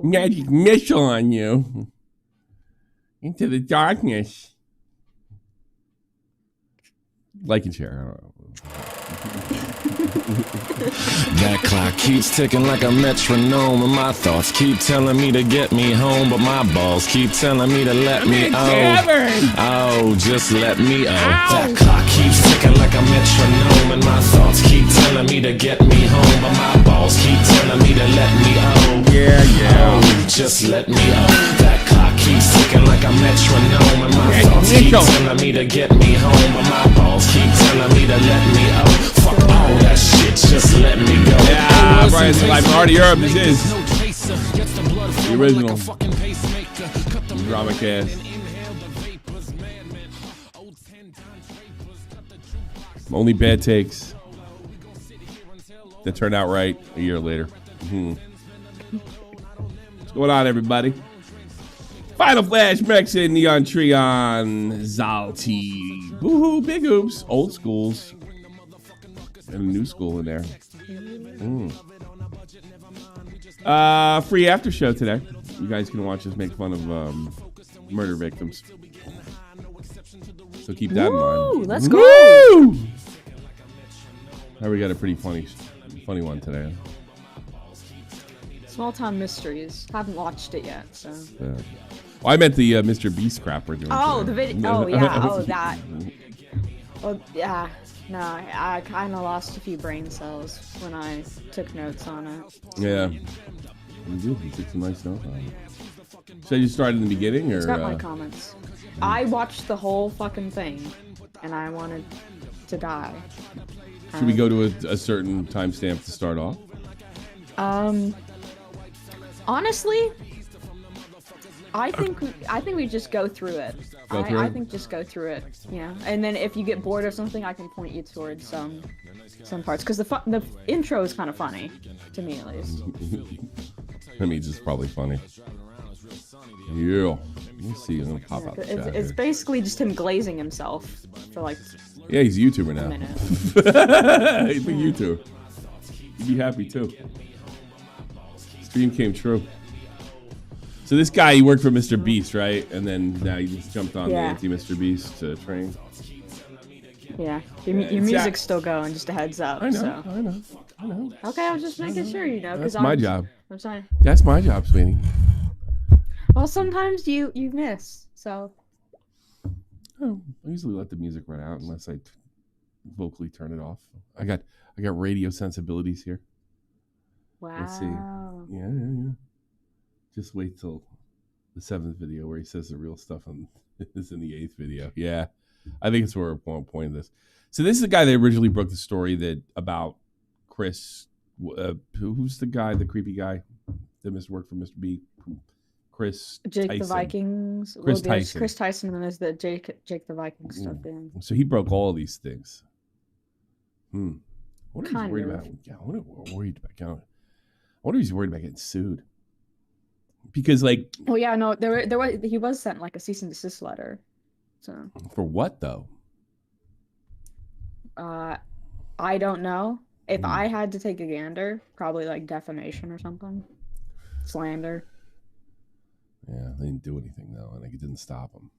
magic missile on you into the darkness. Like and share. I don't know. That clock keeps ticking like a metronome, and my thoughts keep telling me to get me home, but my balls keep telling me to let me oh, just let me That clock keeps ticking like a metronome, and my thoughts keep telling me to get me home, but my balls keep telling me to let me oh, just let me That clock keeps ticking like a metronome, and my thoughts keep telling me to get me home, but my balls keep telling me to let me fuck all that shit, just let me go. Yeah, Brian, I'm already heard this is the original drama cast. Only bad takes that turned out right a year later. What's going on, everybody? Final Flash, Mexican, Neon Treon, Zalti, Boohoo, Big Oops, Old Schools, and a new school in there. Free after show today. You guys can watch us make fun of murder victims. So keep that in mind. Let's go. Woo! We got a pretty funny one today. Small Town Mysteries. Haven't watched it yet, so. Yeah. Well, I meant the MrBeast crap we're doing. Oh, today. the video. Oh, yeah. Oh, that. Oh, yeah. No, I kind of lost a few brain cells when I took notes on it. Yeah. You did. You took some nice notes on it. So you started in the beginning, or? It's got my comments. I watched the whole fucking thing, and I wanted to die. Should we go to a certain timestamp to start off? Honestly, I think we just go through it. I think just go through it. Yeah, and then if you get bored of something, I can point you towards some parts, because the intro is kind of funny to me, at least. That means it's probably funny. Yeah. Let's see. I'm gonna pop out the chat It's basically just him glazing himself for like. Yeah, he's a YouTuber now. He's a YouTuber. You'd be happy too. Dream came true. So this guy, he worked for MrBeast, right? And then now he just jumped on the anti-MrBeast train. Yeah, your music's still going, just a heads up. I know, so. I know. Okay, I was just making sure, you know. That's my job. I'm sorry. That's my job, Sweeney. Well, sometimes you miss, so. Oh, I usually let the music run out unless I vocally turn it off. I got radio sensibilities here. Wow. Let's see. Yeah. Just wait till the 7th video where he says the real stuff is in the 8th video. Yeah, I think it's where we're pointing this. So this is the guy that originally broke the story about Chris. Who's the guy, the creepy guy that worked for MrBeast? Jake Tyson. the Vikings. Chris Tyson, and then there's the Jake the Vikings stuff. So he broke all these things. What are you worried about? Yeah, I wonder he's worried about getting sued. Because like. Oh yeah, no, he was sent like a cease and desist letter. So. For what though? I don't know. If I had to take a gander, probably like defamation or something. Slander. Yeah, they didn't do anything though, and it didn't stop him.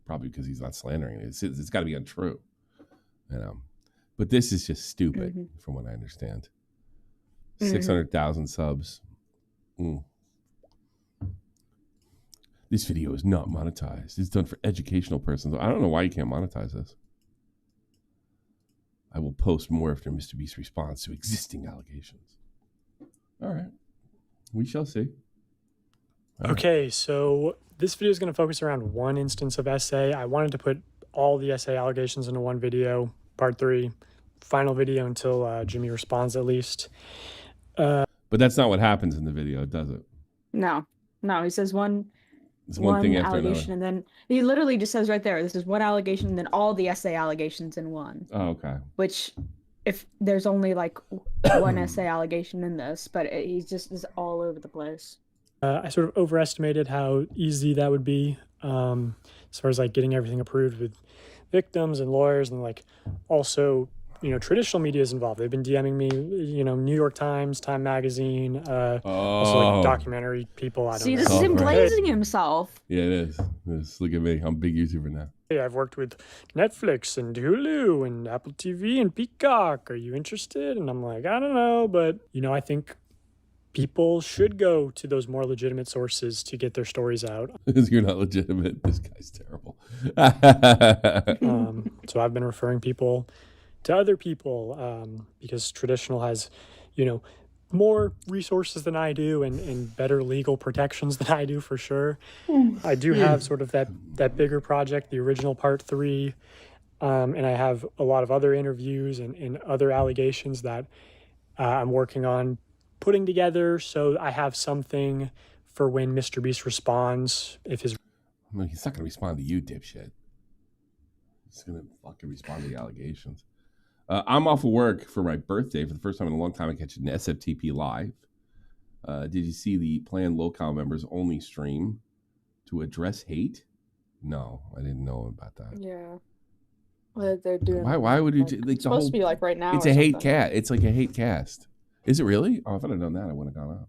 Probably because he's not slandering it. It's got to be untrue, you know. But this is just stupid, from what I understand. 600,000 subs. This video is not monetized. It's done for educational purposes. I don't know why you can't monetize this. I will post more after MrBeast's response to existing allegations. All right, we shall see. Okay, so this video is going to focus around one instance of SA. I wanted to put all the SA allegations into one video, part 3, final video until Jimmy responds at least. But that's not what happens in the video, does it? No, he says one thing after allegation, another. and then he literally just says right there, this is one allegation, and then all the SA allegations in one. Oh, okay. Which, if there's only like one SA allegation in this, but he's just is all over the place. I sort of overestimated how easy that would be, as far as like getting everything approved with victims and lawyers, and like also traditional media is involved. They've been DMing me, New York Times, Time Magazine, also like documentary people. I don't know. This is him glazing himself. Yeah, it is. Look at me. I'm a big YouTuber now. Hey, I've worked with Netflix and Hulu and Apple TV and Peacock. Are you interested? And I'm like, I don't know, but I think people should go to those more legitimate sources to get their stories out. You're not legitimate. This guy's terrible. So I've been referring people to other people because traditional has, more resources than I do and better legal protections than I do for sure. I do have sort of that bigger project, the original part 3, and I have a lot of other interviews and other allegations that I'm working on putting together, so I have something for when MrBeast responds. If his he's not gonna respond to you, dipshit. He's gonna fucking respond to the allegations. I'm off of work for my birthday for the first time in a long time. I catch an SFTP live. Did you see the planned lolcow members only stream to address hate? No, I didn't know about that. Yeah. What they're doing. Why would you? Like, it's supposed to be like right now. It's a hate cast. It's like a hate cast. Is it really? Oh, if I'd have known that, I wouldn't have gone out.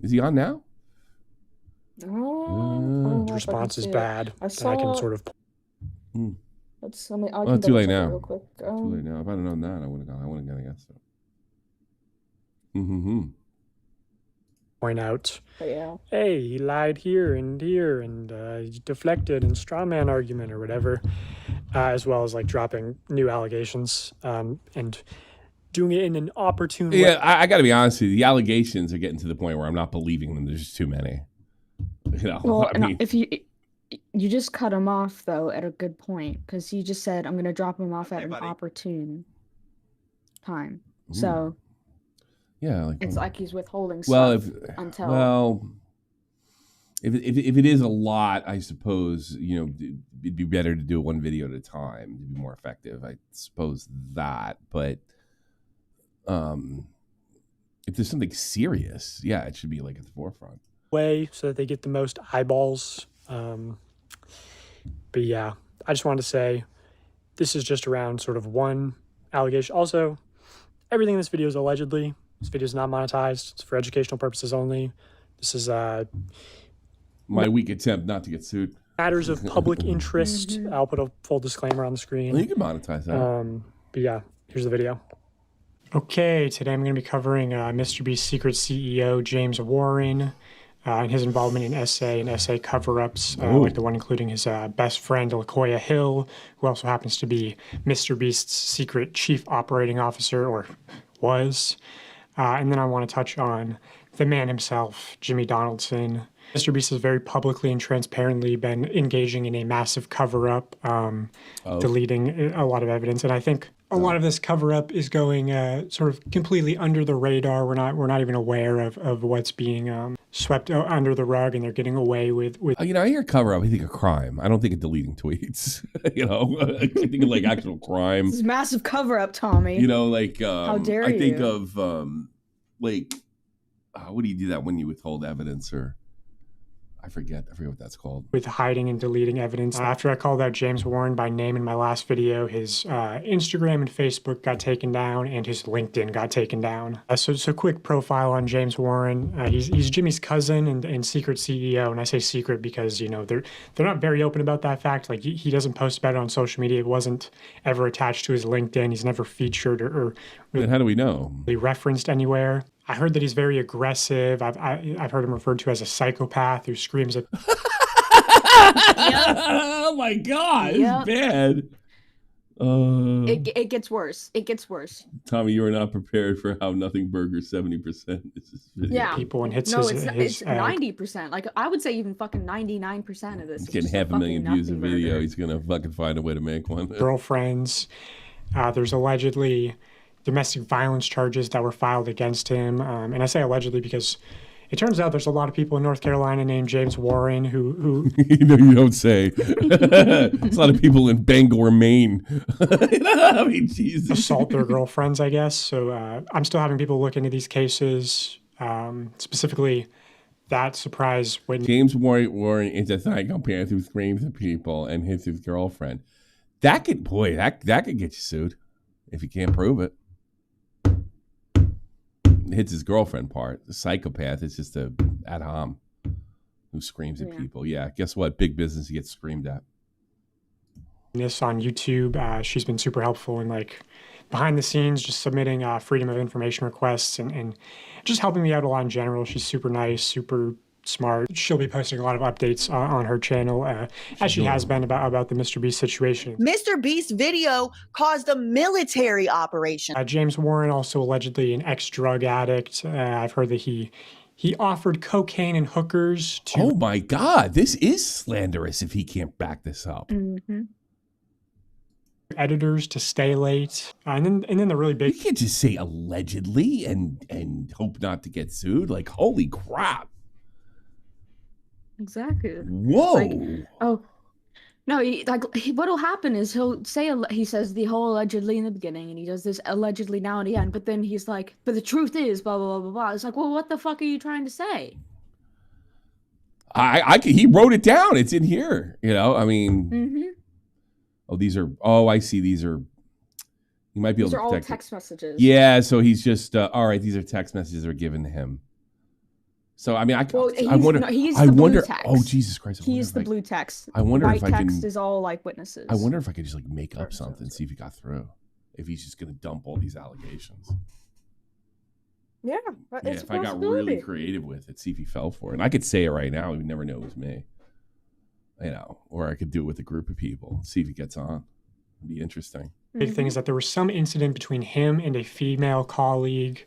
Is he on now? Response is bad. I can sort of. That's too late now. Real quick. Too late now. If I'd have known that, I wouldn't have gone. I wouldn't have gone against it. Point out. Yeah. Hey, he lied here and he deflected and straw man argument or whatever, as well as like dropping new allegations and doing it in an opportune way. Yeah, I got to be honest with you. The allegations are getting to the point where I'm not believing them. There's just too many. Well, I mean, if you just cut him off though at a good point, because he just said I'm going to drop him off at an opportune time. So yeah, it's like he's withholding stuff until. Well, if it is a lot, I suppose it'd be better to do one video at a time to be more effective. I suppose that, but if there's something serious, yeah, it should be like at the forefront. Way so that they get the most eyeballs. But yeah, I just wanted to say this is just around sort of one allegation. Also, everything in this video is allegedly. This video is not monetized. It's for educational purposes only. This is my weak attempt not to get sued. Matters of public interest. I'll put a full disclaimer on the screen. Well, you can monetize that. But yeah, here's the video. Okay, today I'm going to be covering MrBeast's secret CEO, James Warren, and his involvement in SA and SA cover-ups, like the one including his best friend, LaCoya Hill, who also happens to be MrBeast's secret chief operating officer, or was. And then I want to touch on the man himself, Jimmy Donaldson. MrBeast has very publicly and transparently been engaging in a massive cover-up, deleting a lot of evidence. And I think a lot of this cover-up is going sort of completely under the radar. We're not even aware of what's being swept under the rug, and they're getting away with. I hear cover-up. I think of crime. I don't think of deleting tweets. I think of like actual crime. This is massive cover-up, Tommy. How dare you? I think of what do you do that when you withhold evidence or? I forget what that's called. With hiding and deleting evidence. After I called out James Warren by name in my last video, his Instagram and Facebook got taken down, and his LinkedIn got taken down. So quick profile on James Warren. He's Jimmy's cousin and secret CEO, and I say secret because they're not very open about that fact. Like he doesn't post about it on social media. It wasn't ever attached to his LinkedIn. He's never featured or then how do we know? Referenced anywhere. I heard that he's very aggressive. I've heard him referred to as a psychopath who screams at. Oh my God, it's bad. It gets worse. It gets worse. Tommy, you are not prepared for how nothing burgers 70%. Yeah. People and hits it's 90%. Like I would say even fucking 99% of this. He's getting 500,000 views a video. He's gonna fucking find a way to make one. Girlfriends. There's allegedly domestic violence charges that were filed against him. And I say allegedly because it turns out there's a lot of people in North Carolina named James Warren who you don't say. There's a lot of people in Bangor, Maine. I mean, Jesus. Assault their girlfriends, I guess. So I'm still having people look into these cases, specifically that surprise when James Warren is a psychopath who screams at people and hits his girlfriend. That could get you sued if you can't prove it. It hits his girlfriend part. The psychopath is just a ad hom who screams at people. Yeah, guess what? Big business gets screamed at. This on YouTube. She's been super helpful in like behind the scenes, just submitting freedom of information requests and just helping me out a lot in general. She's super nice, super smart. She'll be posting a lot of updates on her channel, as she has been about the MrBeast situation. MrBeast video caused a military operation. James Warren, also allegedly an ex-drug addict. I've heard that he offered cocaine and hookers to... Oh my God, this is slanderous if he can't back this up. Editors to stay late. And then the really big... You can't just say allegedly and hope not to get sued. Like, holy crap. Exactly. Whoa. Like, oh, no, what'll happen is he says the whole allegedly in the beginning, and he does this allegedly now at the end, but then he's like, but the truth is, blah, blah, blah, blah, blah. It's like, well, what the fuck are you trying to say? He wrote it down. It's in here. You know, I mean, I see. These are, you might be able to protect. These are all text messages. Yeah. So he's just, all right, these are text messages that are given to him. So I mean, I wonder. No, he's the blue text. Oh Jesus Christ! He's the blue text. I wonder White if I can. text is all like witnesses. I wonder if I could just like make up something, see if he got through. If he's just gonna dump all these allegations. Yeah, it's if I got really creative with it, see if he fell for it. And I could say it right now. We never know it was me. You know, or I could do it with a group of people, see if he gets on. It'd be interesting. Big thing is that there was some incident between him and a female colleague.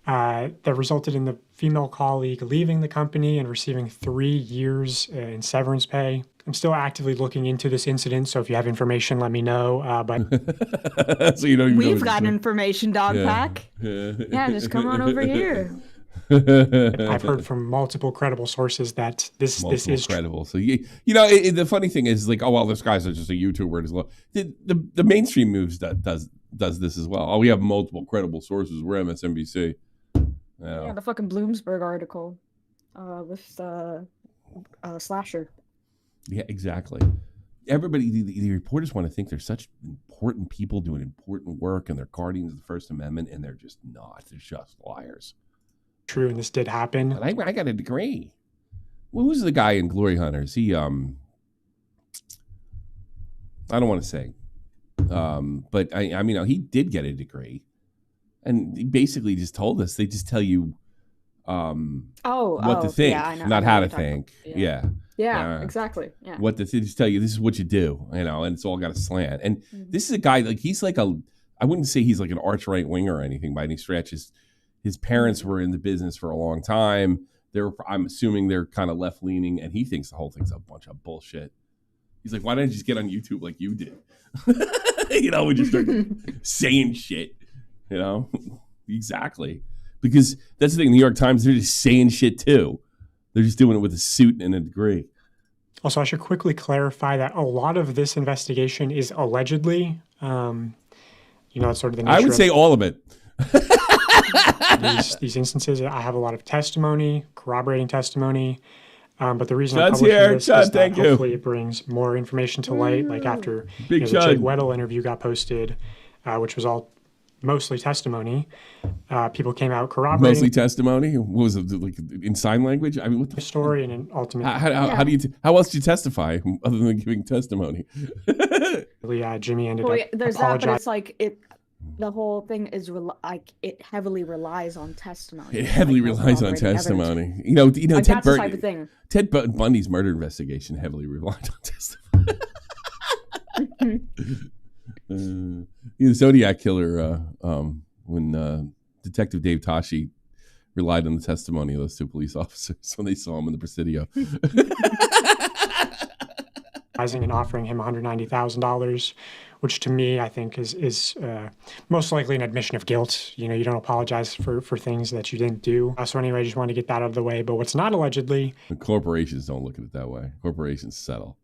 That resulted in the female colleague leaving the company and receiving 3 years in severance pay. I'm still actively looking into this incident, so if you have information, let me know. But so we've got information, DogPack. Yeah, just come on over here. I've heard from multiple credible sources that this is credible. So the funny thing is like, oh well, this guy's just a YouTuber as well. The mainstream news does this as well. Oh, we have multiple credible sources. We're MSNBC. Yeah, the fucking Bloomberg article with Slasher. Yeah, exactly. Everybody, the reporters want to think they're such important people doing important work and they're guardians of the First Amendment, and they're just not. They're just liars. True, and this did happen. But I got a degree. Well, who's the guy in Glory Hunters? He, I don't want to say, but I mean, he did get a degree. And he basically just told us. They just tell you what to think, not how to think. Yeah, exactly. Yeah. What to just tell you, this is what you do, and it's all got a slant. And this is a guy, like, he's like I wouldn't say he's like an arch right winger or anything by any stretch. His parents were in the business for a long time. I'm assuming they're kind of left leaning, and he thinks the whole thing's a bunch of bullshit. He's like, why don't you just get on YouTube like you did? We just start saying shit. Exactly. Because that's the thing, the New York Times, they're just saying shit too. They're just doing it with a suit and a degree. Also, I should quickly clarify that a lot of this investigation is allegedly, it's sort of the nature I would say all of it. these instances. I have a lot of testimony, corroborating testimony. But the reason I'm publishing this is that hopefully it brings more information to light. Like after the Jake Weddle interview got posted, which was all mostly testimony. People came out corroborating. Mostly testimony? What was it, like in sign language? I mean, what the story and ultimately. How else do you testify other than giving testimony? Jimmy ended up there's that, but it's like the whole thing is it heavily relies on testimony. It heavily relies on testimony. Evidence. Ted the type of thing. Ted Bundy's murder investigation heavily relied on testimony. The Zodiac killer, when Detective Dave Toschi relied on the testimony of those two police officers when they saw him in the Presidio. And offering him $190,000, which to me I think is most likely an admission of guilt. You don't apologize for things that you didn't do. So anyway, I just want to get that out of the way. But what's not allegedly, corporations don't look at it that way. Corporations settle.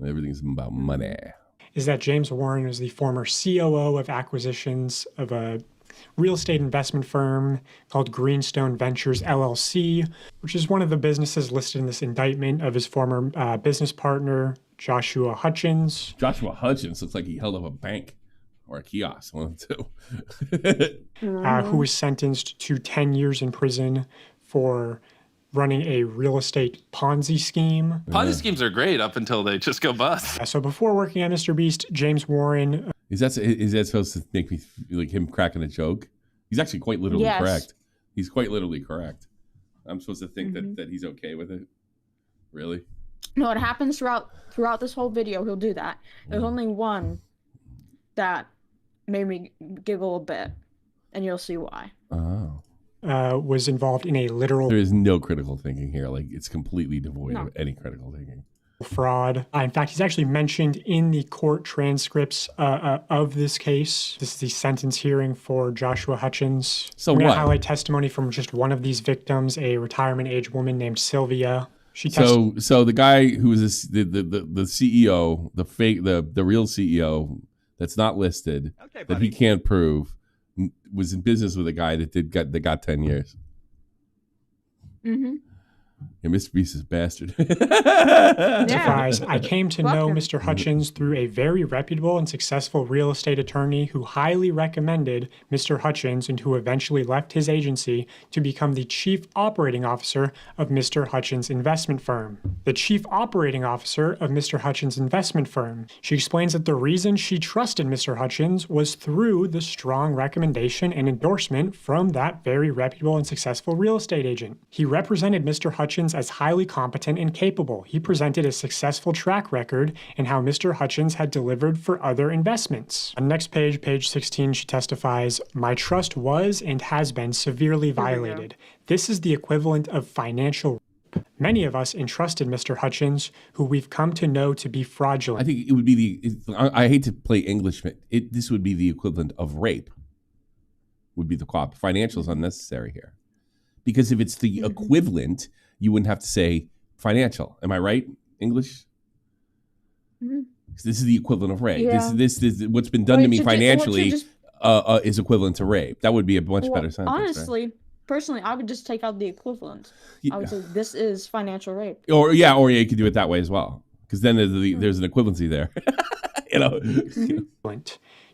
Everything's about money. Is that James Warren is the former COO of acquisitions of a real estate investment firm called Greenstone Ventures LLC, which is one of the businesses listed in this indictment of his former business partner, Joshua Hutchins. Joshua Hutchins looks like he held up a bank or a kiosk, one of the two. Who was sentenced to 10 years in prison for running a real estate Ponzi scheme. Ponzi schemes are great up until they just go bust. So before working at MrBeast, James Warren... Is that supposed to make me feel like him cracking a joke? He's actually quite literally correct. He's quite literally correct. I'm supposed to think that he's okay with it? Really? No, it happens throughout this whole video. He'll do that. There's only one that made me giggle a bit, and you'll see why. Oh. Was involved in a literal... There is no critical thinking here. Like, it's completely devoid of any critical thinking. Fraud. In fact, he's actually mentioned in the court transcripts of this case. This is the sentence hearing for Joshua Hutchins. So I'm what? going to highlight testimony from just one of these victims, a retirement age woman named Sylvia. So the guy who was the CEO, the real CEO that's not listed, that he can't prove, was in business with a guy that got 10 years. Mm-hmm. And MrBeast is a bastard. Surprise. I came to know Mr. Hutchins through a very reputable and successful real estate attorney who highly recommended Mr. Hutchins and who eventually left his agency to become the chief operating officer of Mr. Hutchins' investment firm. The chief operating officer of Mr. Hutchins' investment firm. She explains that the reason she trusted Mr. Hutchins was through the strong recommendation and endorsement from that very reputable and successful real estate agent. He represented Mr. Hutchins as highly competent and capable. He presented a successful track record in how Mr. Hutchins had delivered for other investments. On the next page, page 16, she testifies, "My trust was and has been severely violated. This is the equivalent of financial rape. Many of us entrusted Mr. Hutchins, who we've come to know to be fraudulent." I think it would be I hate to play English, but this would be the equivalent of rape. Would be the co-op. Financial is unnecessary here. Because if it's the equivalent, you wouldn't have to say financial. Am I right? English? This is the equivalent of rape. Yeah. This what's been done to me financially is equivalent to rape. That would be a much better sentence. Honestly, personally, I would just take out the equivalent. I would say this is financial rape. Or you could do it that way as well. Because then there's an equivalency there. You know.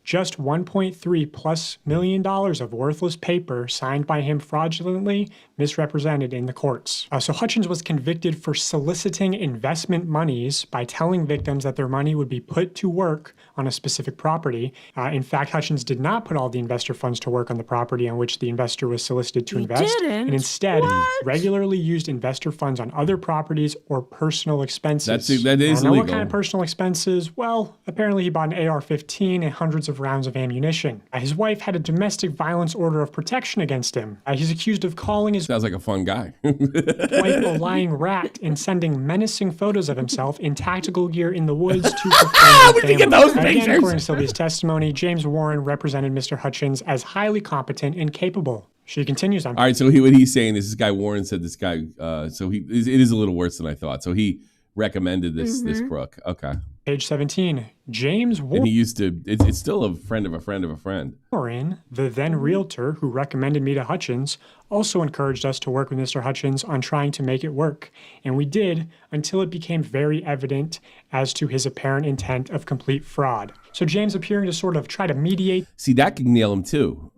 Just $1.3+ million of worthless paper signed by him fraudulently misrepresented in the courts. So Hutchins was convicted for soliciting investment monies by telling victims that their money would be put to work on a specific property. In fact, Hutchins did not put all the investor funds to work on the property on which the investor was solicited to invest. And instead, regularly used investor funds on other properties or personal expenses. That is illegal. What kind of personal expenses? Well, apparently he bought an AR-15 and hundreds of rounds of ammunition. His wife had a domestic violence order of protection against him. He's accused of calling his Sounds like a fun guy. wife a lying rat and sending menacing photos of himself in tactical gear in the woods to How did you get those pictures? Again, according to Sylvia's testimony, James Warren represented Mr. Hutchins as highly competent and capable. She continues on. All right, so what he's saying is this guy Warren said this guy. It is a little worse than I thought. So he recommended this crook. Okay. Page 17. James Warren. And he used to. It's still a friend of a friend of a friend. Warren, the then realtor who recommended me to Hutchins, also encouraged us to work with Mr. Hutchins on trying to make it work. And we did until it became very evident as to his apparent intent of complete fraud. So James appearing to sort of try to mediate. See, that could nail him too.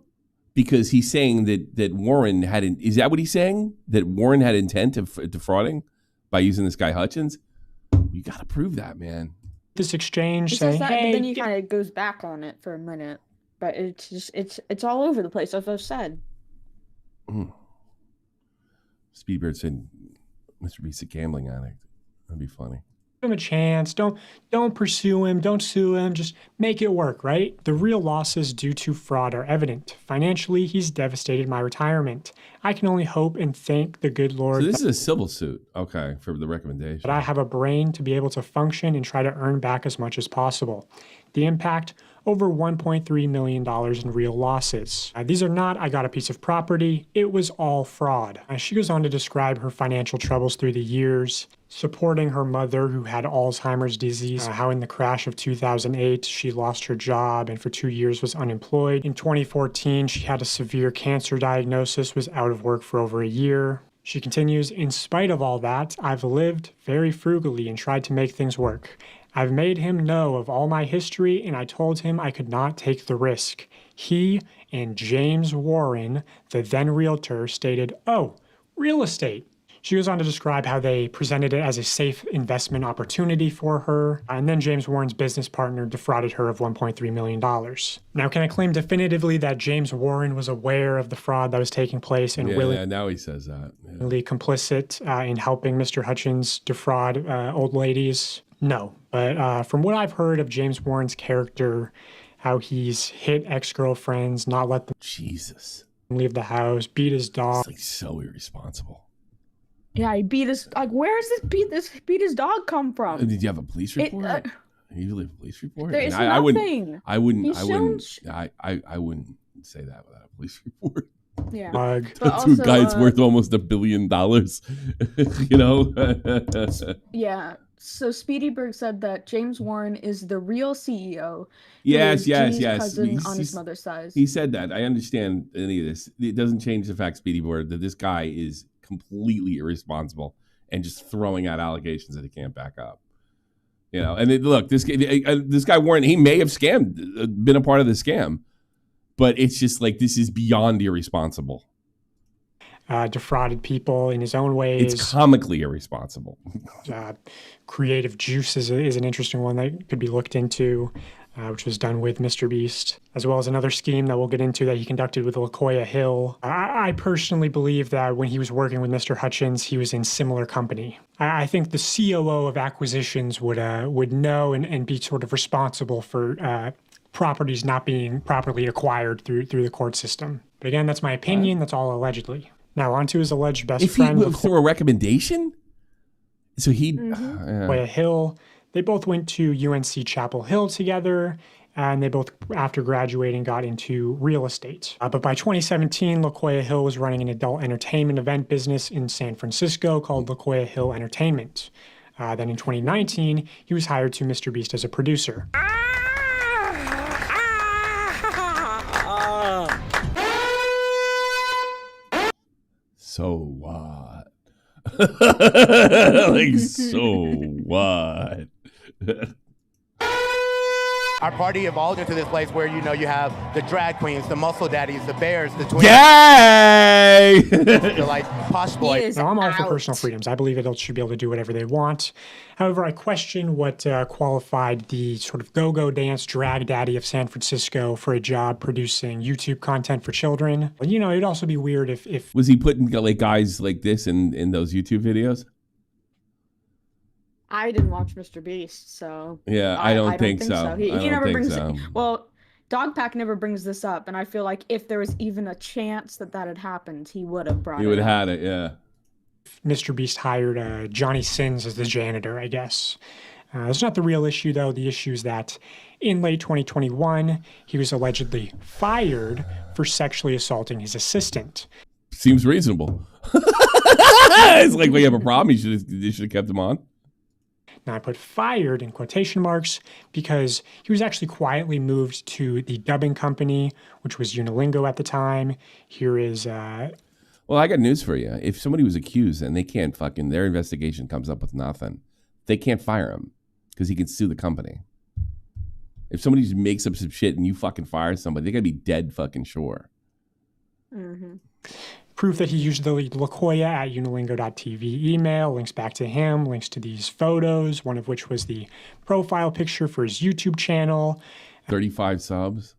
Because he's saying that Warren had, is that what he's saying? That Warren had intent of defrauding by using this guy Hutchins? You got to prove that, man. This exchange He saying, says that, hey, but then he kind of goes back on it for a minute. But it's just, it's all over the place, as I've said. Speedbird said MrBeast a gambling addict. That'd be funny. Give him a chance. Don't pursue him. Don't sue him. Just make it work, right? The real losses due to fraud are evident. Financially, he's devastated my retirement. I can only hope and thank the good Lord. So this is a civil suit, okay, for the recommendation. But I have a brain to be able to function and try to earn back as much as possible. The impact over $1.3 million in real losses. These are not, I got a piece of property, it was all fraud. She goes on to describe her financial troubles through the years, supporting her mother who had Alzheimer's disease, how in the crash of 2008 she lost her job and for 2 years was unemployed. In 2014 she had a severe cancer diagnosis, was out of work for over a year. She continues, in spite of all that, I've lived very frugally and tried to make things work. I've made him know of all my history and I told him I could not take the risk. He and James Warren, the then realtor, stated, "Oh, real estate." She goes on to describe how they presented it as a safe investment opportunity for her, and then James Warren's business partner defrauded her of $1.3 million. Now, can I claim definitively that James Warren was aware of the fraud that was taking place and yeah, now he says that. Really complicit in helping Mr. Hutchins defraud old ladies? No. But from what I've heard of James Warren's character, how he's hit ex-girlfriends, not let them leave the house, beat his dog. It's like so irresponsible. Yeah, he beat his, like, where is this beat his dog come from? Did you have a police report? You leave a police report? There is nothing. I wouldn't say that without a police report. Yeah. That's a guy that's worth almost $1 billion. You know? Yeah. So Speedyberg said that James Warren is the real CEO. Yes. Cousin on his mother's side. He said that. I understand any of this. It doesn't change the fact, Speedyberg, that this guy is completely irresponsible and just throwing out allegations that he can't back up. You know, and look, this guy Warren, he may have been a part of the scam, but it's just like, this is beyond irresponsible. Defrauded people in his own ways. It's comically irresponsible. Creative Juice is an interesting one that could be looked into, which was done with MrBeast, as well as another scheme that we'll get into that he conducted with LaCoya Hill. I personally believe that when he was working with Mr. Hutchins, he was in similar company. I think the COO of acquisitions would know and be sort of responsible for properties not being properly acquired through the court system. But again, that's my opinion. That's all allegedly. Now, on to his alleged best friend. If he through a recommendation? So he... LaCoya Hill. They both went to UNC Chapel Hill together, and they both, after graduating, got into real estate. But by 2017, LaCoya Hill was running an adult entertainment event business in San Francisco called LaCoya Hill Entertainment. Then in 2019, he was hired to MrBeast as a producer. So what? Like, so what? Our party evolved into this place where, you know, you have the drag queens, the muscle daddies, the bears, the twins. Yay! The like posh boys. Now, I'm all for personal freedoms. I believe adults should be able to do whatever they want. However, I question what qualified the sort of go-go dance drag daddy of San Francisco for a job producing YouTube content for children. You know, it'd also be weird if was he putting like guys like this in those YouTube videos? I didn't watch MrBeast, so yeah, I don't think so. He never brings it. Well, DogPack never brings this up, and I feel like if there was even a chance that had happened, he would have brought it up. He would have had it, yeah. MrBeast hired Johnny Sins as the janitor, I guess. That's not the real issue, though. The issue is that in late 2021, he was allegedly fired for sexually assaulting his assistant. Seems reasonable. It's like, well, you have a problem. You should have kept him on. Now, I put fired in quotation marks because he was actually quietly moved to the dubbing company, which was Unilingo at the time. Here is... Well, I got news for you. If somebody was accused and they can't their investigation comes up with nothing, they can't fire him because he can sue the company. If somebody just makes up some shit and you fucking fire somebody, they gotta be dead fucking sure. Mm-hmm. Proof that he used the LaCoya at unilingo.tv email, links back to him, links to these photos, one of which was the profile picture for his YouTube channel. 35 subs.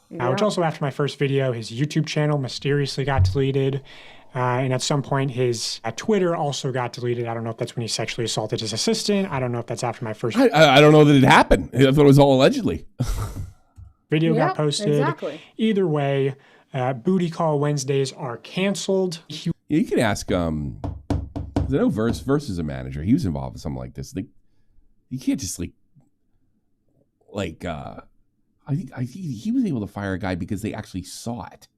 Which also, after my first video, his YouTube channel mysteriously got deleted. And at some point, his Twitter also got deleted. I don't know if that's when he sexually assaulted his assistant. I don't know if that's after my first... I don't know that it happened. I thought it was all allegedly. Video got posted. Exactly. Either way, Booty Call Wednesdays are canceled. You can ask, I know Verse is a manager. He was involved in something like this. You can't just, like, like I think he was able to fire a guy because they actually saw it.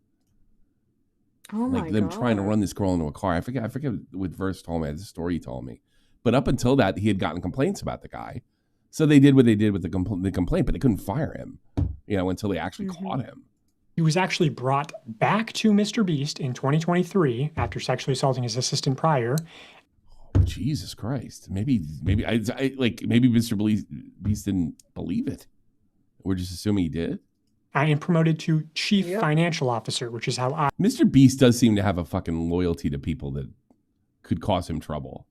Oh my like them God. trying to run this girl into a car. I forget what Verse told me. The story he told me. But up until that, he had gotten complaints about the guy. So they did what they did with the complaint, but they couldn't fire him, until they actually caught him. He was actually brought back to MrBeast in 2023 after sexually assaulting his assistant prior. Oh, Jesus Christ. Maybe Mr. Beast didn't believe it. We're just assuming he did. I am promoted to chief financial officer, which is how Mr. Beast does seem to have a fucking loyalty to people that could cause him trouble.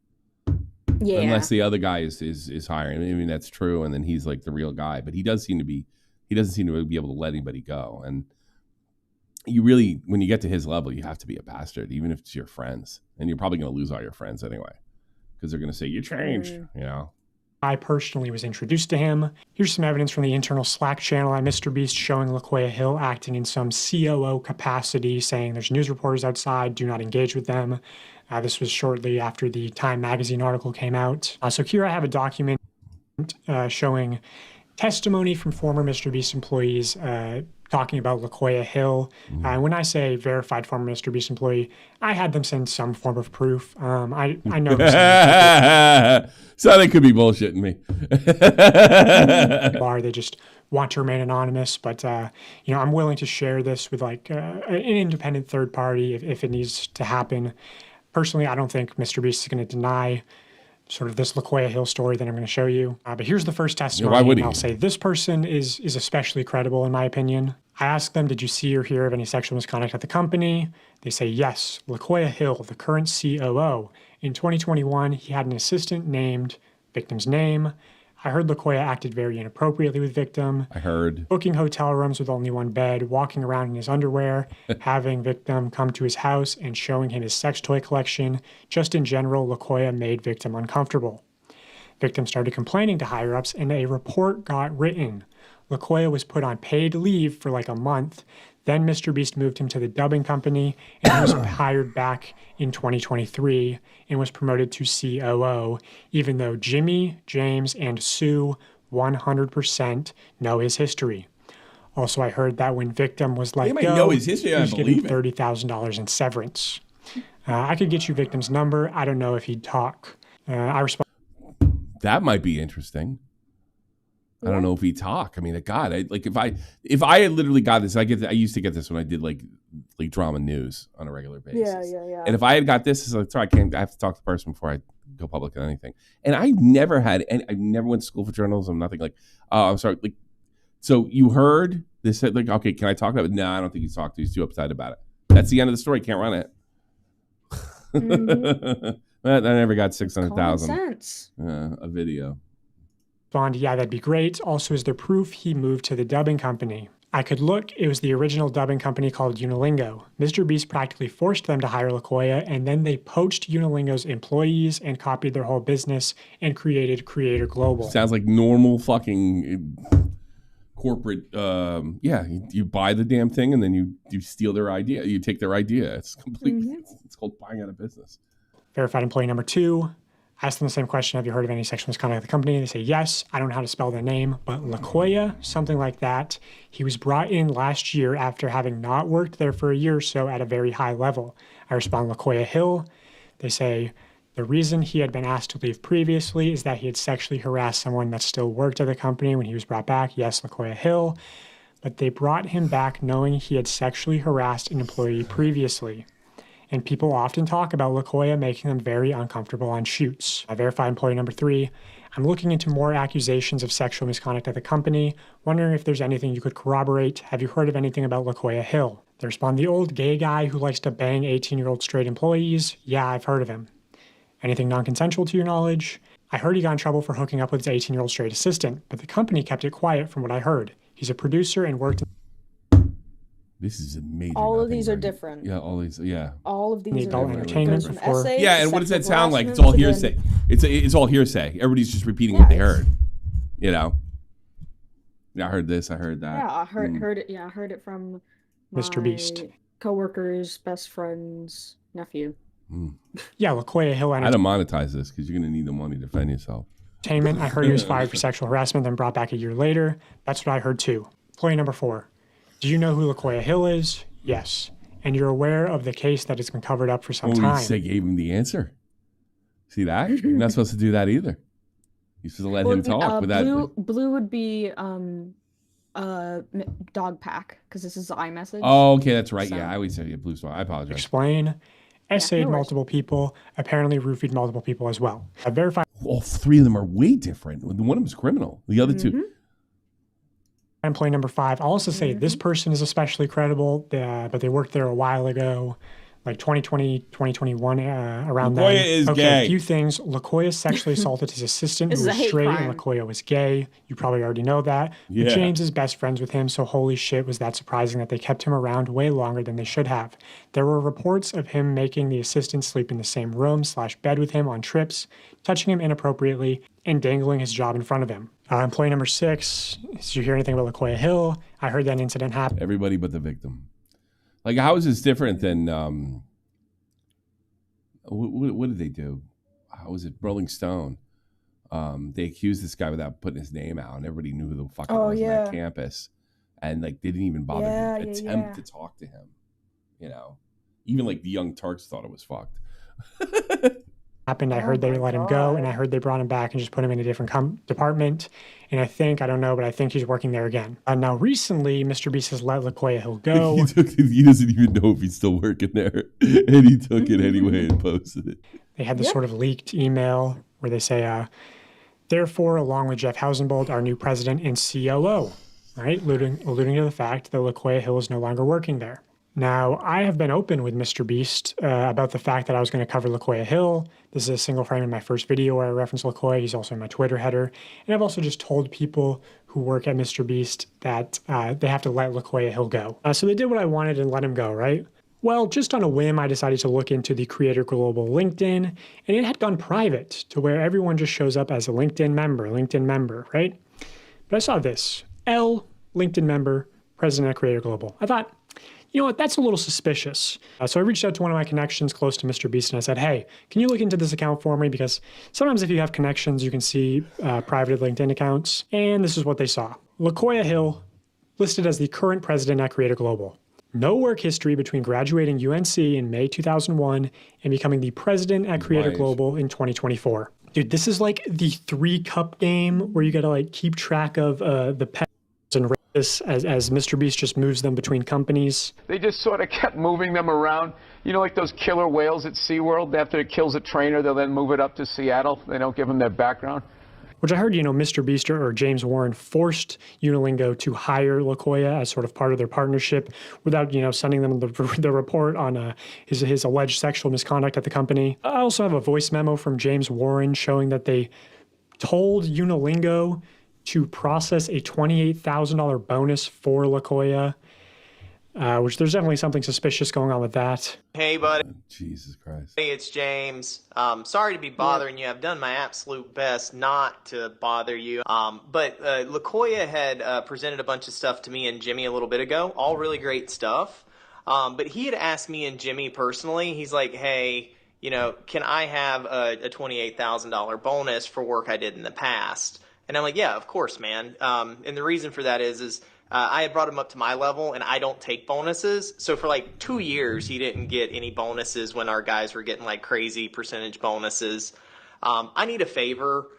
Yeah. Unless the other guy is hiring. I mean, that's true. And then he's like the real guy, but he doesn't seem to be able to let anybody go. And you really, when you get to his level, you have to be a bastard, even if it's your friends. And you're probably going to lose all your friends anyway, because they're going to say you changed, I personally was introduced to him. Here's some evidence from the internal Slack channel at MrBeast showing LaQuaya Hill acting in some COO capacity, saying there's news reporters outside, do not engage with them. This was shortly after the Time magazine article came out. So here I have a document showing testimony from former MrBeast employees talking about LaQuaya Hill. When I say verified former MrBeast employee, I had them send some form of proof. I know. So they could be bullshitting me. They just want to remain anonymous, but I'm willing to share this with like an independent third party if it needs to happen. Personally, I don't think MrBeast is going to deny sort of this LaQuaya Hill story that I'm going to show you. But here's the first testimony. Why would he? I'll say this person is especially credible in my opinion. I asked them, did you see or hear of any sexual misconduct at the company? They say yes. LaQuaya Hill, the current COO. In 2021, he had an assistant named victim's name. I heard LaQuaya acted very inappropriately with victim. I heard. Booking hotel rooms with only one bed, walking around in his underwear, having victim come to his house and showing him his sex toy collection. Just in general, LaQuaya made victim uncomfortable. Victim started complaining to higher-ups and a report got written. LaQuaya was put on paid leave for like a month. Then MrBeast moved him to the dubbing company and he was hired back in 2023 and was promoted to COO, even though Jimmy, James, and Sue 100% know his history. Also, I heard that when victim was let go, know his history, he was getting $30,000 in severance. I could get you victim's number. I don't know if he'd talk. I respond. That might be interesting. I don't know if he talk. I mean, God, if I had literally got this, I used to get this when I did like drama news on a regular basis. Yeah. And if I had got this, it's like, sorry, I have to talk to the person before I go public on anything. And I never went to school for journalism, nothing like, I'm sorry. Like, so you heard this, like, okay, can I talk about it? No, I don't think he's talked to. He's too upset about it. That's the end of the story. Can't run it. I never got 600,000 a video. Yeah, that'd be great. Also, is there proof he moved to the dubbing company? I could look. It was the original dubbing company called Unilingo. MrBeast practically forced them to hire LaQuaya, and then they poached Unilingo's employees and copied their whole business and created Creator Global. Sounds like normal fucking corporate. You buy the damn thing and then you steal their idea. You take their idea. It's completely. It's called buying out a business. Verified employee number 2. Ask them the same question, have you heard of any sexual misconduct at the company? They say yes. I don't know how to spell their name, but LaQuaya, something like that. He was brought in last year after having not worked there for a year or so at a very high level. I respond, LaQuaya Hill. They say the reason he had been asked to leave previously is that he had sexually harassed someone that still worked at the company when he was brought back. Yes, LaQuaya Hill. But they brought him back knowing he had sexually harassed an employee previously. And people often talk about LaQuaya making them very uncomfortable on shoots. I verify employee number 3. I'm looking into more accusations of sexual misconduct at the company, wondering if there's anything you could corroborate. Have you heard of anything about LaQuaya Hill? They respond, the old gay guy who likes to bang 18-year-old straight employees. Yeah, I've heard of him. Anything non-consensual to your knowledge? I heard he got in trouble for hooking up with his 18-year-old straight assistant, but the company kept it quiet from what I heard. He's a producer and worked This is a major. All of these are different. Yeah, all these. Yeah. All of these adult are entertainment different. before. Yeah, and what does that sound like? It's all hearsay. It's all hearsay. Everybody's just repeating what they heard. You know. Yeah, I heard this. I heard that. Yeah, I heard it. Yeah, I heard it from MrBeast coworkers, best friends, nephew. Yeah, LaQuaya Hill. How to monetize this? Because you're gonna need the money to defend yourself. I heard he was fired for sexual harassment, then brought back a year later. That's what I heard too. Employee number 4. Do you know who LaQuia Hill is? Yes. And you're aware of the case that has been covered up for some time. They gave him the answer. See that? You're not supposed to do that either. You're supposed to let him talk with that. Blue would be DogPack, because this is iMessage. Oh, okay, that's right. So. Yeah, I always say blue star. I apologize. Explain. Essayed multiple people, apparently roofied multiple people as well. I verified. All 3 of them are way different. One of them is criminal. The other 2. Employee number 5. I'll also say this person is especially credible, but they worked there a while ago, like 2020, 2021, around then. LaQuia is gay. A few things. LaQuia sexually assaulted his assistant who was straight, and LaQuia was gay. You probably already know that. Yeah. But James is best friends with him, so holy shit, was that surprising that they kept him around way longer than they should have. There were reports of him making the assistant sleep in the same room / bed with him on trips, touching him inappropriately, and dangling his job in front of him. Employee number 6, did you hear anything about LaQuia Hill? I heard that incident happened. Everybody but the victim. Like, how is this different than, what did they do? How was it? Rolling Stone. They accused this guy without putting his name out, and everybody knew who the fuck it was on that campus. And, like, they didn't even bother to attempt to talk to him. You know? Even, like, the Young Turks thought it was fucked. Happened. I heard they let him go, and I heard they brought him back and just put him in a different department. And I don't know, but I think he's working there again. Now, recently, MrBeast has let LaQuia Hill go. He doesn't even know if he's still working there, and he took it anyway and posted it. They had this sort of leaked email where they say, therefore, along with Jeff Hausenbold, our new president and COO, right? Alluding to the fact that LaQuia Hill is no longer working there. Now, I have been open with MrBeast about the fact that I was going to cover LaQuia Hill. This is a single frame in my first video where I reference LaQuia. He's also in my Twitter header. And I've also just told people who work at MrBeast that they have to let LaQuia Hill go. So they did what I wanted and let him go, right? Well, just on a whim, I decided to look into the Creator Global LinkedIn, and it had gone private to where everyone just shows up as a LinkedIn member, right? But I saw this, L, LinkedIn member, president at Creator Global. I thought, you know what, that's a little suspicious. So I reached out to one of my connections close to MrBeast and I said, hey, can you look into this account for me? Because sometimes if you have connections, you can see private LinkedIn accounts. And this is what they saw. LaQuia Hill, listed as the current president at Creator Global. No work history between graduating UNC in May 2001 and becoming the president at Creator Global in 2024. Dude, this is like the 3-cup game where you got to like keep track of the pets and races as MrBeast just moves them between companies. They just sort of kept moving them around. You know, like those killer whales at SeaWorld, after it kills a trainer, they'll then move it up to Seattle. They don't give them their background. Which I heard, you know, MrBeast or James Warren forced Unilingo to hire LaQuia as sort of part of their partnership without, you know, sending them the report on his alleged sexual misconduct at the company. I also have a voice memo from James Warren showing that they told Unilingo to process a $28,000 bonus for LaQuia, which there's definitely something suspicious going on with that. Hey, buddy. Jesus Christ. Hey, it's James. Sorry to be bothering you. I've done my absolute best not to bother you. But LaQuia had presented a bunch of stuff to me and Jimmy a little bit ago. All really great stuff. But he had asked me and Jimmy personally, he's like, hey, you know, can I have a $28,000 bonus for work I did in the past? And I'm like, yeah, of course, man. And the reason for that is I had brought him up to my level, and I don't take bonuses. So for like 2 years, he didn't get any bonuses when our guys were getting like crazy percentage bonuses. I need a favor.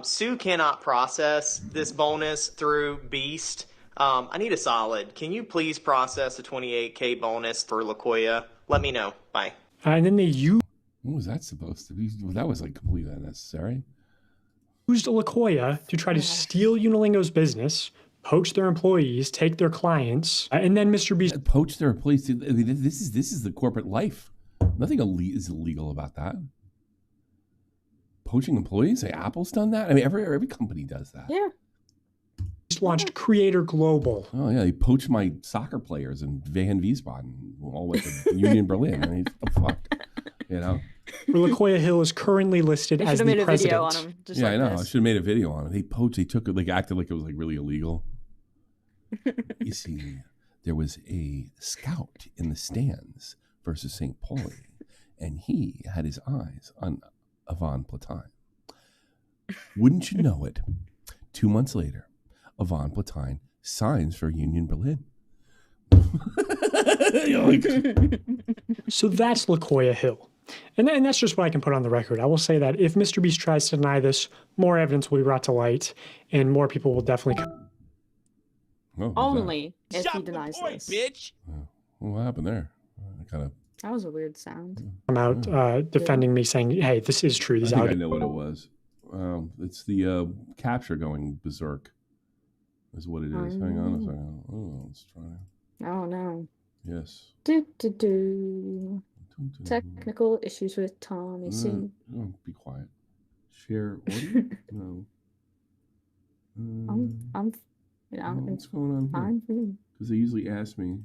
Sue cannot process this bonus through Beast. I need a solid. Can you please process a $28K bonus for LaQuia? Let me know. Bye. And then they used... What was that supposed to be? Well, that was like completely unnecessary. Used LaQuia to try to steal Unilingo's business, poach their employees, take their clients, and then MrBeast poach their employees. I mean, this is the corporate life. Nothing is illegal about that. Poaching employees? Like Apple's done that. I mean, every company does that. Yeah. Launched Creator Global. Oh yeah, they poached my soccer players in Van Wiesbaden, all with the Union Berlin. I mean, what the fuck, you know. Where LaQuia Hill is currently listed as the president. Video on him, just yeah, like I know. this. I should have made a video on it. They poached. They took it, like acted like it was like really illegal. You see, there was a scout in the stands versus St. Pauli, and he had his eyes on Ivan Platine. Wouldn't you know it? 2 months later, Yvonne Platine signs for Union Berlin. So that's LaKoya Hill. And that's just what I can put on the record. I will say that if MrBeast tries to deny this, more evidence will be brought to light, and more people will definitely Only if he denies this. Bitch. What happened there? That was a weird sound. come out defending me, saying, hey, this is true. These I know what it was. It's the capture going berserk is what it is. Hang on a second. Oh, let's try. Oh, no. Yes. Technical issues with Tommy C. Oh, be quiet. Share audio? No. What's going on here? Because they usually ask me.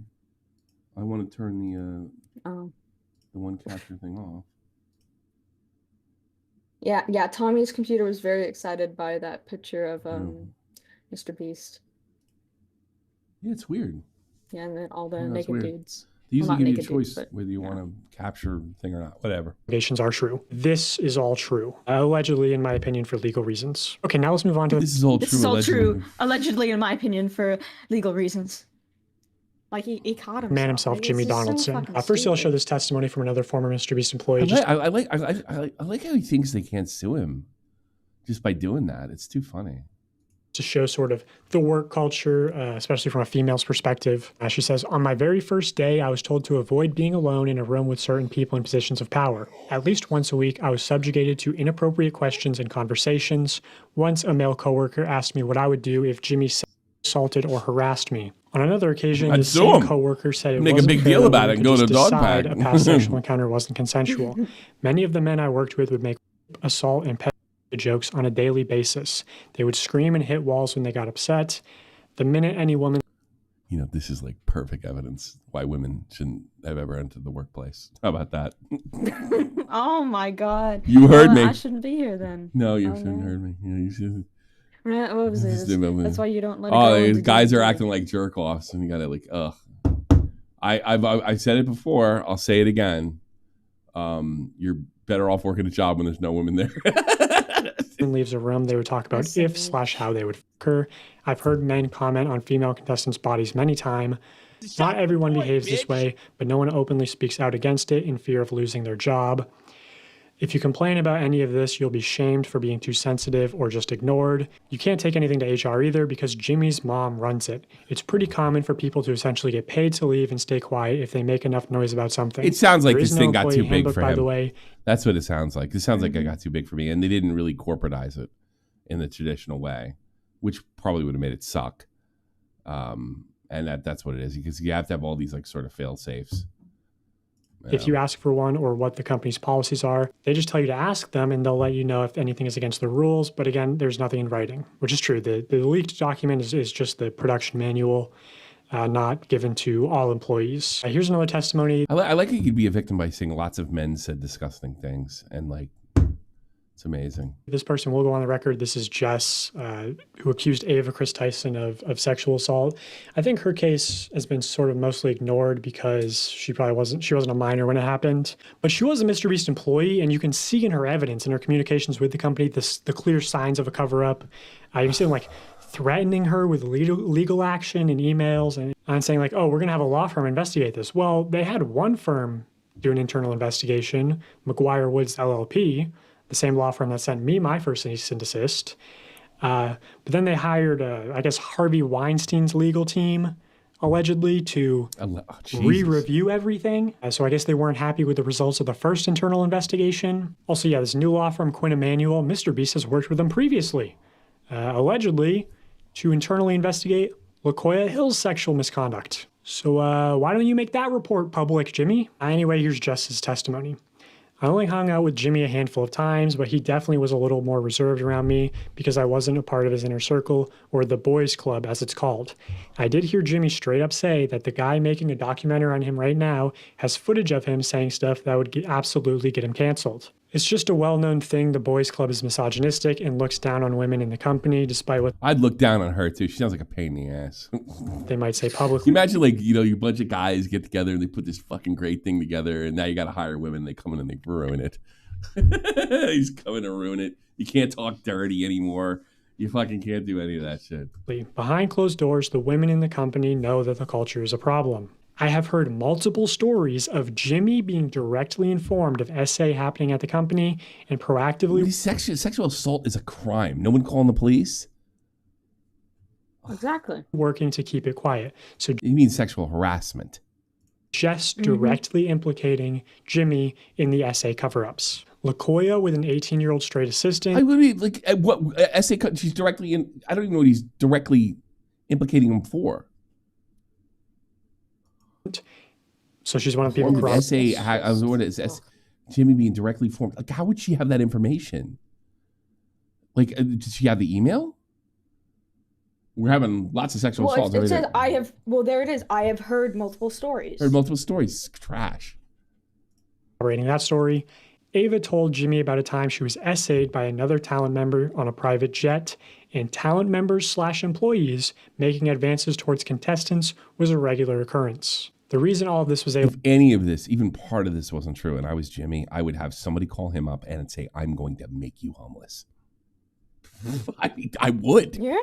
I want to turn the one capture thing off. Yeah. Tommy's computer was very excited by that picture of MrBeast. Yeah, it's weird. Yeah, and then all the naked dudes. They usually give you a choice whether you want to capture the thing or not. Whatever. Allegations are true. This is all true. Allegedly, in my opinion, for legal reasons. Okay, now let's move on to... This is all true. This is all true. Allegedly, in my opinion, for legal reasons. Like, he caught himself. Man himself, Jimmy Donaldson. First, I'll show this testimony from another former MrBeast employee. I like how he thinks they can't sue him just by doing that. It's too funny. To show sort of the work culture, especially from a female's perspective. She says, on my very first day, I was told to avoid being alone in a room with certain people in positions of power. At least once a week, I was subjugated to inappropriate questions and conversations. Once, a male coworker asked me what I would do if Jimmy assaulted or harassed me. On another occasion, the same coworker said it make wasn't a big fair deal that about we it and could go to just decide DogPack. a past sexual encounter wasn't consensual. Many of the men I worked with would make assault and jokes on a daily basis. They would scream and hit walls when they got upset. The minute any woman... You know, this is like perfect evidence why women shouldn't have ever entered the workplace. How about that? Oh my God. You heard me. I shouldn't be here then. No, you shouldn't heard me. Yeah, you should. What was this? That's why you don't let it go. Oh, these guys are acting like jerk offs, and you gotta like, ugh. I've said it before. I'll say it again. You're better off working a job when there's no women there. leaves a room, they would talk about if/how they would occur. I've heard men comment on female contestants' bodies many times. Not everyone behaves this way, but no one openly speaks out against it in fear of losing their job. If you complain about any of this, you'll be shamed for being too sensitive or just ignored. You can't take anything to HR either because Jimmy's mom runs it. It's pretty common for people to essentially get paid to leave and stay quiet if they make enough noise about something. It sounds like this thing got too big for him. By the way. That's what it sounds like. It sounds like it got too big for me, and they didn't really corporatize it in the traditional way, which probably would have made it suck. And that's what it is, because you have to have all these like sort of fail safes. If you ask for one or what the company's policies are, they just tell you to ask them and they'll let you know if anything is against the rules. But again, there's nothing in writing, which is true. The leaked document is just the production manual, not given to all employees. Here's another testimony. I like how you could be a victim by saying lots of men said disgusting things, and like, it's amazing. This person will go on the record. This is Jess, who accused Ava Chris Tyson of sexual assault. I think her case has been sort of mostly ignored because she wasn't a minor when it happened. But she was a MrBeast employee, and you can see in her evidence, in her communications with the company, the clear signs of a cover-up. You can see them like threatening her with legal action and emails and saying like, oh, we're going to have a law firm investigate this. Well, they had one firm do an internal investigation, McGuire Woods LLP, the same law firm that sent me my first cease and desist. But then they hired, I guess, Harvey Weinstein's legal team, allegedly, to re-review everything. So I guess they weren't happy with the results of the first internal investigation. Also, yeah, this new law firm, Quinn Emanuel, MrBeast has worked with them previously, allegedly, to internally investigate LaKoya Hill's sexual misconduct. So why don't you make that report public, Jimmy? Anyway, here's Jess's testimony. I only hung out with Jimmy a handful of times, but he definitely was a little more reserved around me because I wasn't a part of his inner circle, or the boys club as it's called. I did hear Jimmy straight up say that the guy making a documentary on him right now has footage of him saying stuff that would absolutely get him canceled. It's just a well-known thing the boys club is misogynistic and looks down on women in the company, despite what... I'd look down on her too. She sounds like a pain in the ass. They might say publicly. Imagine like, you bunch of guys get together and they put this fucking great thing together, and now you got to hire women. They come in and they ruin it. He's coming to ruin it. You can't talk dirty anymore. You fucking can't do any of that shit. Behind closed doors, the women in the company know that the culture is a problem. I have heard multiple stories of Jimmy being directly informed of SA happening at the company and proactively... Sexual assault is a crime. No one calling the police? Exactly. Working to keep it quiet. So you mean sexual harassment? Just directly implicating Jimmy in the SA cover-ups. LaKoya with an 18-year-old straight assistant. I mean, like, what SA? She's directly in. I don't even know what he's directly implicating him for. So she's one of the people crossed. Jimmy being directly formed. Like, how would she have that information? Like, did she have the email? We're having lots of sexual assaults. It says I have. Well, there it is. I have heard multiple stories. Heard multiple stories. Trash. Reading that story, Ava told Jimmy about a time she was essayed by another talent member on a private jet, and talent members / employees making advances towards contestants was a regular occurrence. The reason all of this was if any of this, even part of this wasn't true, and I was Jimmy, I would have somebody call him up and say, "I'm going to make you homeless." I mean, I would. Yeah.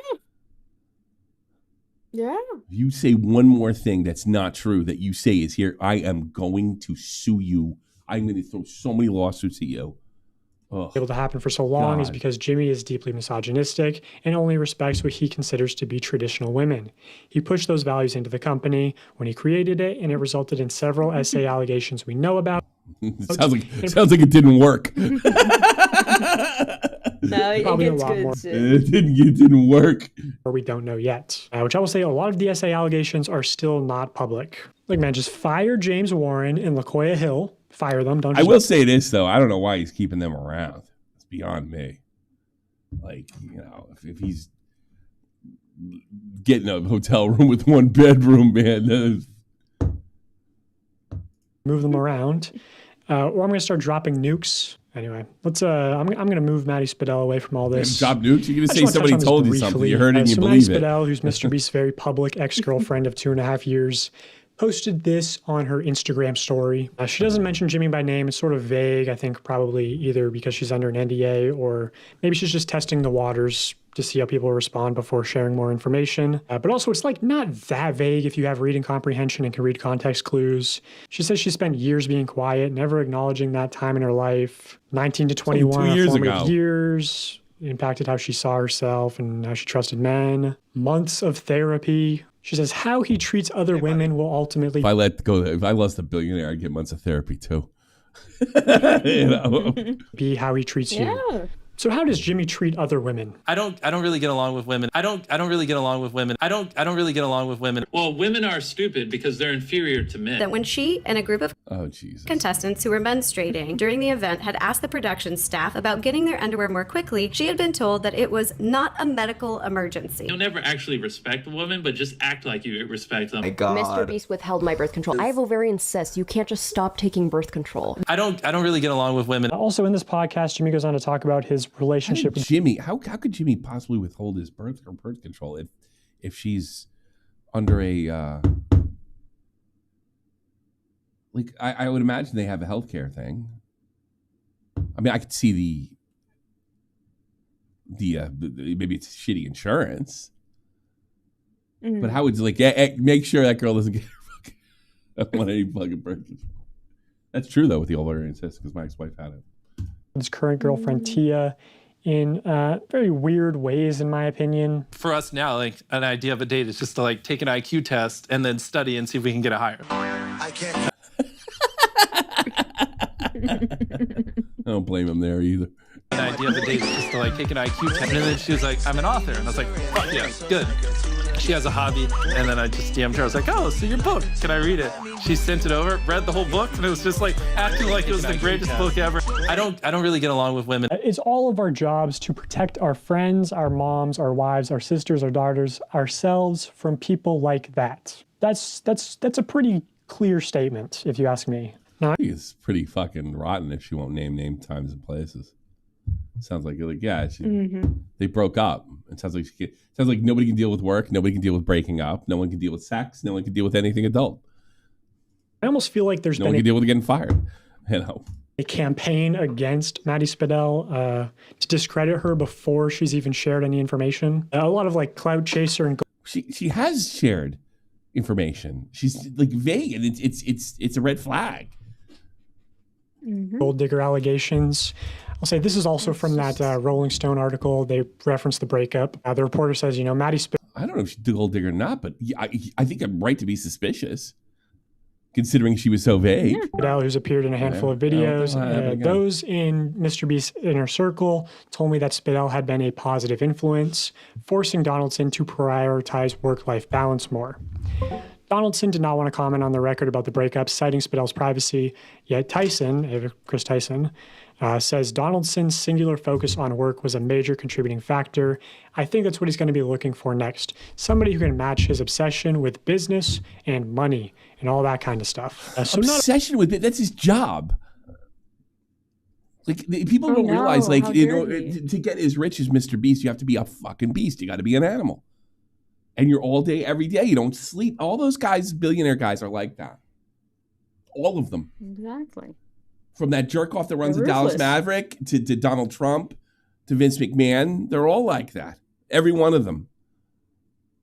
Yeah. If you say one more thing that's not true that you say is here, I am going to sue you. I'm going to throw so many lawsuits at you. Able to happen for so long is because Jimmy is deeply misogynistic and only respects what he considers to be traditional women. He pushed those values into the company when he created it, and it resulted in several SA allegations we know about. Sounds like it didn't work. No, it gets good soon. It didn't work. Or we don't know yet. Which I will say a lot of the SA allegations are still not public. Like, man, just fire James Warren and LaKoya Hill. Fire them. Don't. I will say this though. I don't know why he's keeping them around. It's beyond me. Like, you know, if he's getting a hotel room with one bedroom, man. Move them around, or I'm going to start dropping nukes. Anyway, let's. I'm going to move Maddie Spadell away from all this. Drop nukes? You're going to say somebody told you something. You heard it and you believe Maddie Spadell, who's MrBeast's very public ex-girlfriend of 2.5 years, posted this on her Instagram story. She doesn't mention Jimmy by name. It's sort of vague. I think probably either because she's under an NDA or maybe she's just testing the waters to see how people respond before sharing more information. But also it's like not that vague if you have reading comprehension and can read context clues. She says she spent years being quiet, never acknowledging that time in her life. 19 to 21 formative years impacted how she saw herself and how she trusted men. Months of therapy. She says how he treats other women will ultimately... If I lost a billionaire, I'd get months of therapy too. You know? Be how he treats you. So how does Jimmy treat other women? I don't really get along with women. I don't really get along with women. I don't really get along with women. Well, women are stupid because they're inferior to men. That when she and a group of contestants who were menstruating during the event had asked the production staff about getting their underwear more quickly, she had been told that it was not a medical emergency. You'll never actually respect a woman, but just act like you respect them. My God. MrBeast withheld my birth control. I have ovarian cysts. You can't just stop taking birth control. I don't really get along with women. Also in this podcast, Jimmy goes on to talk about his relationship with Jimmy. How could Jimmy possibly withhold his birth control if she's under a like I would imagine they have a healthcare thing. I mean, I could see the maybe it's shitty insurance, but how would you make sure that girl doesn't get want any fucking birth control? That's true though with the ovarian cyst because my ex-wife had it. His current girlfriend Tia in very weird ways, in my opinion. For us now, like an idea of a date is just to like take an IQ test and then study and see if we can get it higher. I can't. I don't blame him there either. An idea of a date is just to like take an IQ test, and then she was like, "I'm an author," and I was like, "Fuck yeah, good." She has a hobby, and then I just DM'd her. I was like, "Oh, so your book? Can I read it?" She sent it over, read the whole book, and it was just like acting like it was the greatest book ever. I don't really get along with women. It's all of our jobs to protect our friends, our moms, our wives, our sisters, our daughters, ourselves from people like that. That's a pretty clear statement, if you ask me. I think it's pretty fucking rotten if she won't name times and places. Sounds like yeah, they broke up. It sounds like nobody can deal with work, nobody can deal with breaking up, no one can deal with sex, no one can deal with anything adult. I almost feel like there's no one can deal with getting fired. You know, a campaign against Maddie Spidell to discredit her before she's even shared any information. A lot of like clout chaser and she has shared information. She's like vague, and it's a red flag. Gold digger allegations. I'll say this is also from that Rolling Stone article. They referenced the breakup. The reporter says, you know, Maddie Spidell. I don't know if she's a gold digger or not, but I think I'm right to be suspicious, considering she was so vague. Spidell, who's appeared in a handful of videos, those in MrBeast's inner circle told me that Spidell had been a positive influence, forcing Donaldson to prioritize work-life balance more. Donaldson did not want to comment on the record about the breakup, citing Spidell's privacy, yet Tyson, Chris Tyson, says Donaldson's singular focus on work was a major contributing factor. I think that's what he's going to be looking for next. Somebody who can match his obsession with business and money and all that kind of stuff. Obsession with it, that's his job. Like, people don't realize, like, you know, to get as rich as MrBeast, you have to be a fucking beast. You got to be an animal. And you're all day, every day. You don't sleep. All those guys, billionaire guys, are like that. All of them. Exactly. From that jerk off that runs the Dallas Maverick to Donald Trump to Vince McMahon, they're all like that. Every one of them.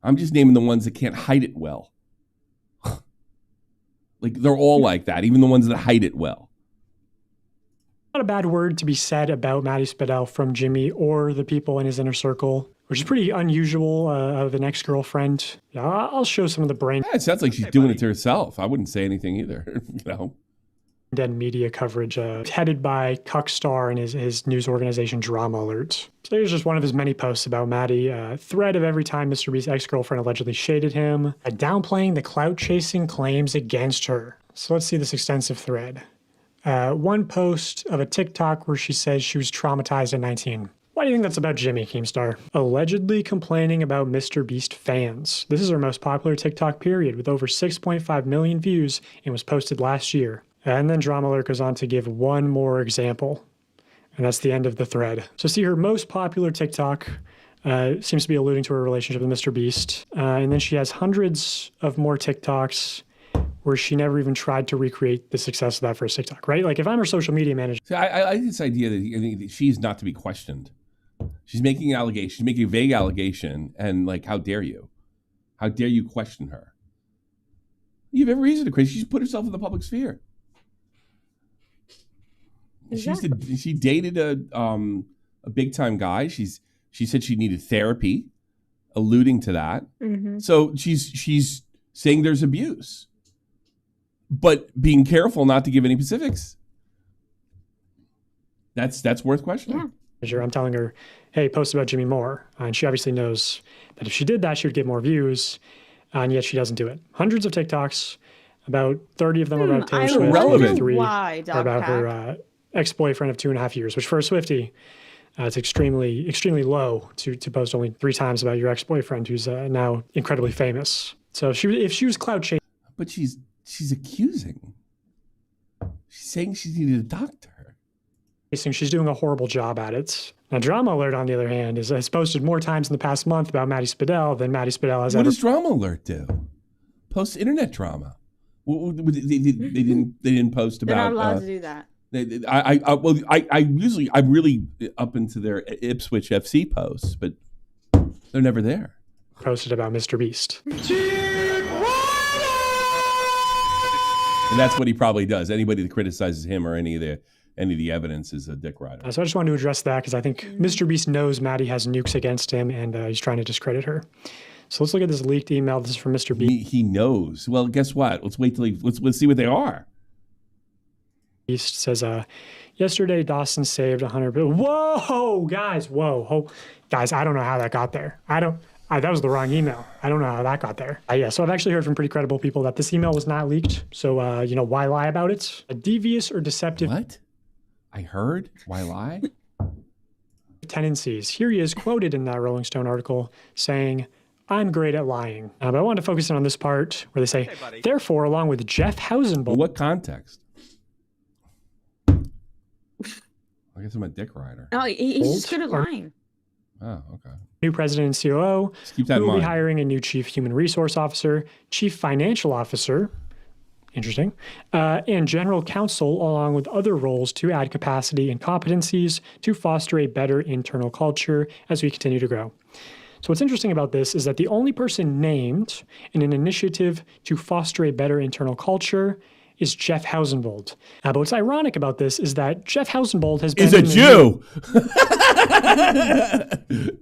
I'm just naming the ones that can't hide it well. Like, they're all like that, even the ones that hide it well. Not a bad word to be said about Maddie Spidell from Jimmy or the people in his inner circle, which is pretty unusual of an ex-girlfriend. Yeah, I'll show some of the brain. Yeah, it sounds like she's doing it to herself. I wouldn't say anything either, you know. Dead media coverage headed by Cuckstar and his news organization Drama Alert. So here's just one of his many posts about Maddie. Thread of every time MrBeast's ex-girlfriend allegedly shaded him. Downplaying the clout-chasing claims against her. So let's see this extensive thread. One post of a TikTok where she says she was traumatized at 19. Why do you think that's about Jimmy, Keemstar? Allegedly complaining about MrBeast fans. This is her most popular TikTok period with over 6.5 million views and was posted last year. And then Drama Alert goes on to give one more example. And that's the end of the thread. So see, her most popular TikTok seems to be alluding to her relationship with MrBeast. And then she has hundreds of more TikToks where she never even tried to recreate the success of that first TikTok, right? Like if I'm her social media manager. See, I like this idea that she's not to be questioned. She's making an allegation. She's making a vague allegation. And like, how dare you? How dare you question her? You have every reason to question. She's put herself in the public sphere. Exactly. She dated a big time guy. She said she needed therapy, alluding to that. Mm-hmm. So she's saying there's abuse, but being careful not to give any specifics. That's worth questioning. Yeah. I'm telling her, hey, post about Jimmy Moore, and she obviously knows that if she did that, she would get more views, and yet she doesn't do it. Hundreds of TikToks, about 30 of them are about Taylor Swift, 3 are about her ex-boyfriend of 2.5 years, which for a Swiftie, it's extremely, extremely low to post only 3 times about your ex-boyfriend who's now incredibly famous. So if she was clout chasing. But she's accusing. She's saying she needed a doctor. She's doing a horrible job at it. Now, Drama Alert, on the other hand, has posted more times in the past month about Maddie Spidell than Maddie Spidell has ever. What does Drama Alert do? Post internet drama. They didn't post about. They're not allowed to do that. I'm really up into their Ipswich FC posts, but they're never there. Posted about MrBeast. And that's what he probably does. Anybody that criticizes him or any of the evidence is a dick rider. So I just wanted to address that because I think MrBeast knows Maddie has nukes against him and he's trying to discredit her. So let's look at this leaked email. This is from MrBeast. He knows. Well, guess what? Let's wait till let's see what they are. Beast says, yesterday Dawson saved 100 billion. Whoa, guys, whoa. Guys, I don't know how that got there. That was the wrong email. I don't know how that got there. Yeah, so I've actually heard from pretty credible people that this email was not leaked. So, why lie about it? A devious or deceptive. What? I heard? Why lie? Tendencies. Here he is quoted in that Rolling Stone article saying, I'm great at lying. But I want to focus in on this part where they say, therefore, along with Jeff Housenbold. What context? I guess I'm a dick rider. Oh, he's just good at lying. Oh, okay. New president and COO. Let's keep that in will mind. Be hiring a new chief human resource officer, chief financial officer, Interesting. And general counsel, along with other roles to add capacity and competencies to foster a better internal culture as we continue to grow. So what's interesting about this is that the only person named in an initiative to foster a better internal culture is Jeff Hausenbold. But what's ironic about this is that Jeff Hausenbold has been— Is a Jew!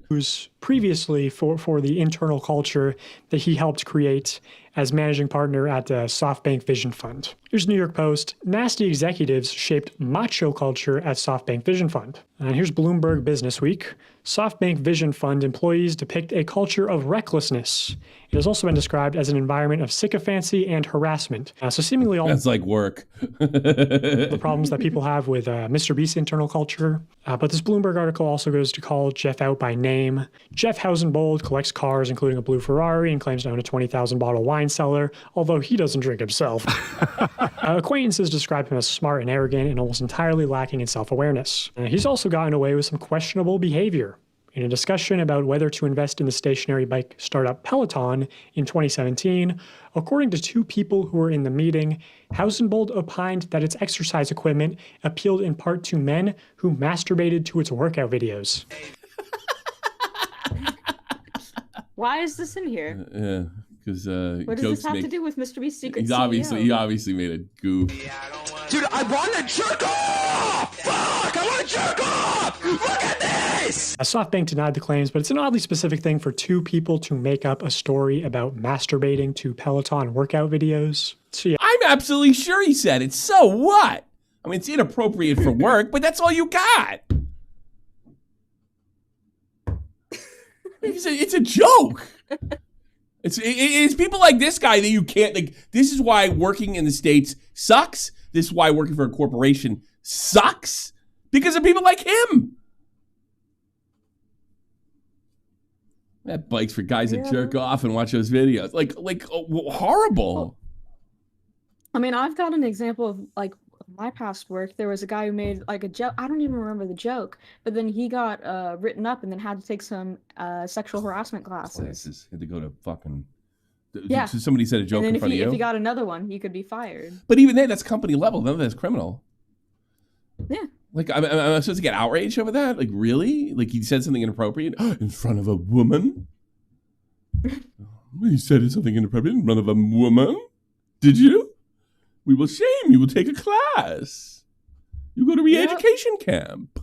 Who's previously for the internal culture that he helped create as managing partner at the SoftBank Vision Fund. Here's New York Post. Nasty executives shaped macho culture at SoftBank Vision Fund. And here's Bloomberg Business Week. SoftBank Vision Fund employees depict a culture of recklessness. It has also been described as an environment of sycophancy and harassment. So seemingly all— That's like work. the problems that people have with MrBeast's internal culture. But this Bloomberg article also goes to call Jeff out by name. Jeff Hausenbold collects cars, including a blue Ferrari, and claims to own a 20,000 bottle wine cellar, although he doesn't drink himself. Acquaintances describe him as smart and arrogant and almost entirely lacking in self-awareness. He's also gotten away with some questionable behavior. In a discussion about whether to invest in the stationary bike startup Peloton in 2017, according to two people who were in the meeting, Hausenbold opined that its exercise equipment appealed in part to men who masturbated to its workout videos. Why is this in here? Yeah, because what does this have to do with MrBeast's secret CEO? He obviously made a goof. Dude, I want to jerk off! Fuck! I want to jerk off! Look at this! SoftBank denied the claims, but it's an oddly specific thing for two people to make up a story about masturbating to Peloton workout videos. So yeah. I'm absolutely sure he said it. So what? I mean, it's inappropriate for work, but that's all you got. It's a joke. It's people like this guy that you can't, like, this is why working in the States sucks. This is why working for a corporation sucks. Because of people like him. That bike's for guys that jerk off and watch those videos. Like horrible. I mean, I've got an example of, like, my past work. There was a guy who made, like, a joke. I don't even remember the joke. But then he got written up and then had to take some sexual harassment classes. Had to go to fucking... Yeah. So somebody said a joke in front of you? If he got another one, he could be fired. But even then, that's company level. None of that's criminal. Yeah. Like, I'm supposed to get outraged over that? Like, really? Like, he said something inappropriate in front of a woman? He said something inappropriate in front of a woman? Did you? We will shame you. We'll take a class. You go to re-education camp.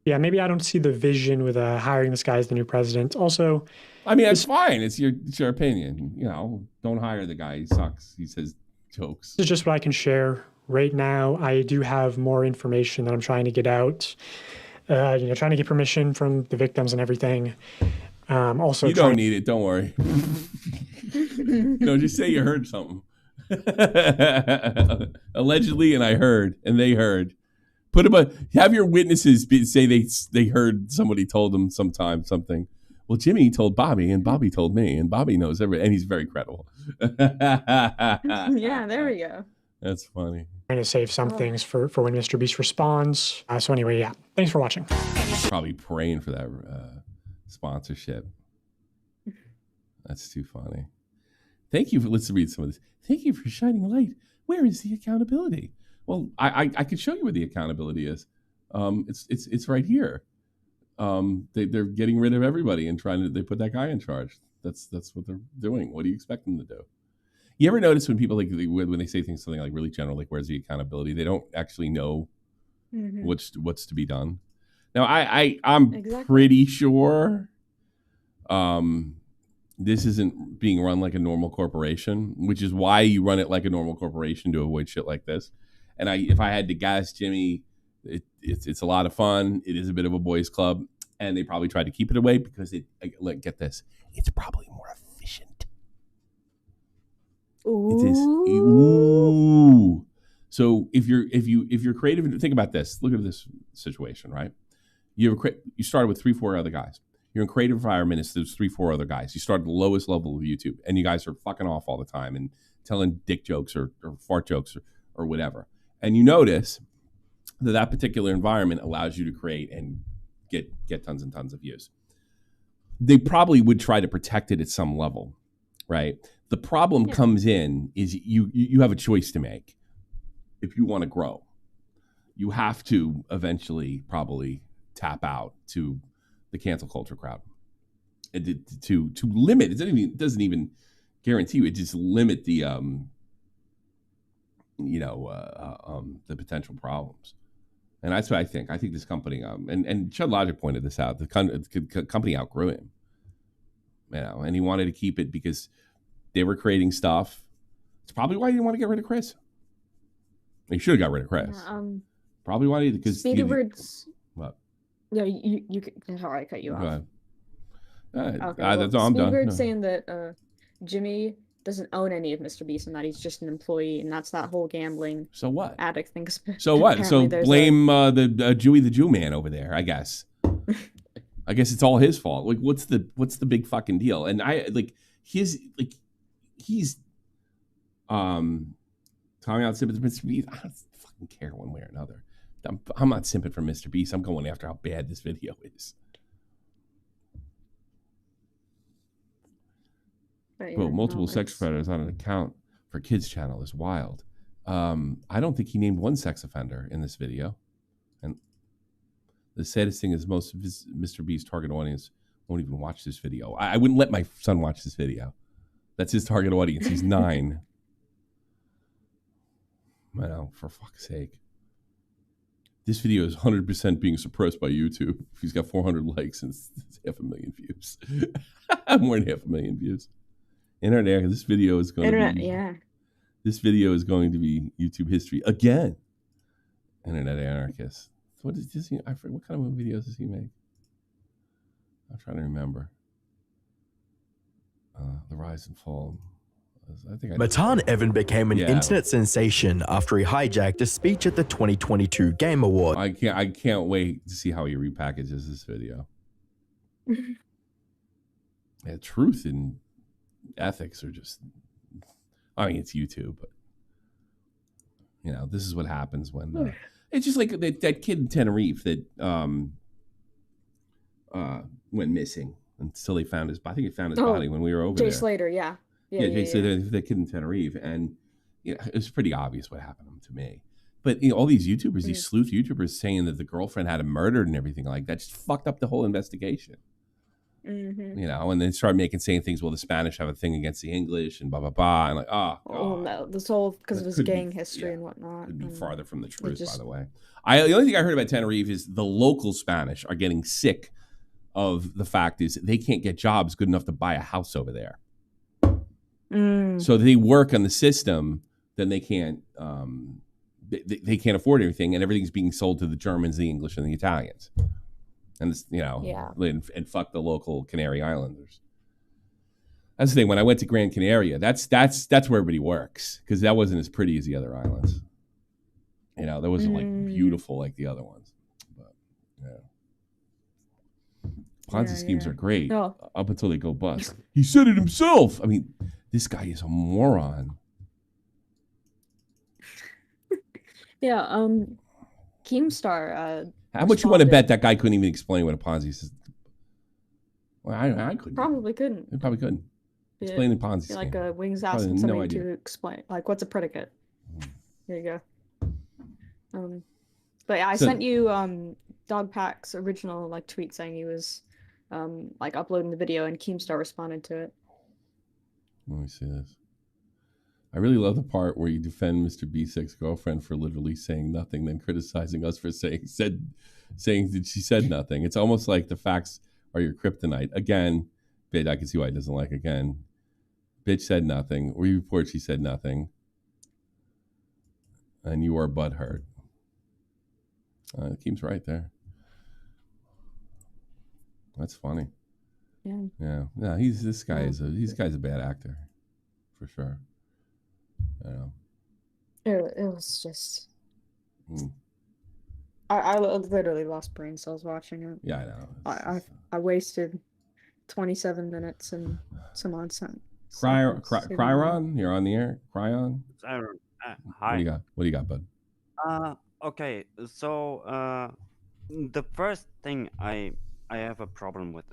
Yeah, maybe I don't see the vision with hiring this guy as the new president. Also, I mean, it's fine. It's your opinion. You know, don't hire the guy. He sucks. He says jokes. This is just what I can share right now. I do have more information that I'm trying to get out. Trying to get permission from the victims and everything. Also, you don't need it. Don't worry. No, just say you heard something. Allegedly, and I heard, and they heard. Have your witnesses say they heard somebody told them sometime something. Well, Jimmy told Bobby, and Bobby told me, and Bobby knows everything, and he's very credible. Yeah, there we go. That's funny. Trying to save some things for when MrBeast responds. So anyway, yeah, thanks for watching. Probably praying for that sponsorship. That's too funny. Thank you for, let's read some of this. Thank you for shining light. Where is the accountability? Well, I could show you where the accountability is. It's right here. They're getting rid of everybody and they put that guy in charge. That's what they're doing. What do you expect them to do? You ever notice when people when they say something like really general, like where's the accountability? They don't actually know what's to be done. Now I'm pretty sure this isn't being run like a normal corporation, which is why you run it like a normal corporation to avoid shit like this. And if I had to guess, Jimmy, it's a lot of fun. It is a bit of a boys' club, and they probably tried to keep it away because get this, it's probably more efficient. Ooh. It is. Ooh. So if you're creative, think about this. Look at this situation, right? You started with 3-4 other guys. You're in creative environment. There's 3-4 other guys. You start at the lowest level of YouTube, and you guys are fucking off all the time and telling dick jokes or fart jokes or whatever. And you notice that particular environment allows you to create and get tons and tons of views. They probably would try to protect it at some level, right? The problem comes in is you have a choice to make. If you want to grow, you have to eventually probably tap out to the cancel culture crowd. And to limit, it doesn't even guarantee you, it just limit the the potential problems. And that's what I think. I think this company, and Chud Logic pointed this out, the company outgrew him. And he wanted to keep it because they were creating stuff. It's probably why he didn't want to get rid of Chris. He should have got rid of Chris. Probably why because Speedybird's. What? No, you. Sorry, I cut you off. Go ahead. Okay, That's all I'm done. Speedybird's saying that Jimmy doesn't own any of MrBeast and that he's just an employee, and that's that whole gambling. So what? Addict thing. So what? So blame the Jewy the Jew man over there, I guess. I guess it's all his fault. Like, what's the big fucking deal? And he's talking out simping for MrBeast. I don't fucking care one way or another. I'm not simping for MrBeast. I'm going after how bad this video is. Bro, multiple sex offenders on an account for kids channel is wild. I don't think he named one sex offender in this video. And the saddest thing is most of his MrBeast target audience won't even watch this video. I wouldn't let my son watch this video. That's his target audience. He's 9. I know, for fuck's sake. This video is 100% being suppressed by YouTube. He's got 400 likes and it's 500,000 views. More than 500,000 views. Internet, this video is going to be This video is going to be YouTube history again. Internet anarchist. What does this? I forget, what kind of videos does he make? I'm trying to remember. The rise and fall. Matan Evan became an internet sensation after he hijacked a speech at the 2022 Game Awards. I can't wait to see how he repackages this video. Truth and ethics are just, I mean, it's YouTube, but this is what happens when it's just like that kid in Tenerife that went missing until they found his. I think he found his body when we were over there. Jay Slater, yeah. Jay Slater, that kid in Tenerife, and it was pretty obvious what happened to me. But all these YouTubers, these sleuth YouTubers, saying that the girlfriend had him murdered and everything like that, just fucked up the whole investigation. Mm-hmm. And then started saying things. Well, the Spanish have a thing against the English, and blah blah blah. And oh no, this whole because of his gang history and whatnot. Could be farther from the truth, by the way. The only thing I heard about Tenerife is the local Spanish are getting sick of the fact is they can't get jobs good enough to buy a house over there. So they work on the system, then they can't they can't afford everything, and everything's being sold to the Germans, the English, and the Italians, and and fuck the local Canary Islanders. That's the thing. When I went to Gran Canaria, that's where everybody works, because that wasn't as pretty as the other islands. That wasn't like beautiful like the other ones. But Ponzi schemes are great up until they go bust. He said it himself. I mean, this guy is a moron. Keemstar. How much you want to bet that guy couldn't even explain what a Ponzi system? Well, I couldn't. Probably couldn't. He probably couldn't. Explain the Ponzi scheme. Like Wings asking somebody to explain, like, what's a predicate? There you go. But yeah, I sent you Dogpack's original tweet saying he was uploading the video, and Keemstar responded to it. Let me see this. I really love the part where you defend MrBeast's ex-girlfriend for literally saying nothing, then criticizing us for saying that she said nothing. It's almost like the facts are your kryptonite. Again, bitch, I can see why he doesn't like again. Bitch said nothing. We report she said nothing. And you are butthurt. Keem's right there. That's funny. Yeah. No, this guy's a bad actor, for sure. It was just. I literally lost brain cells watching it. Yeah, I know. I wasted 27 minutes and some odd cents. Cryon, you're on the air. Cryon. Hi. What do you got, bud? Okay. So the first thing I have a problem with.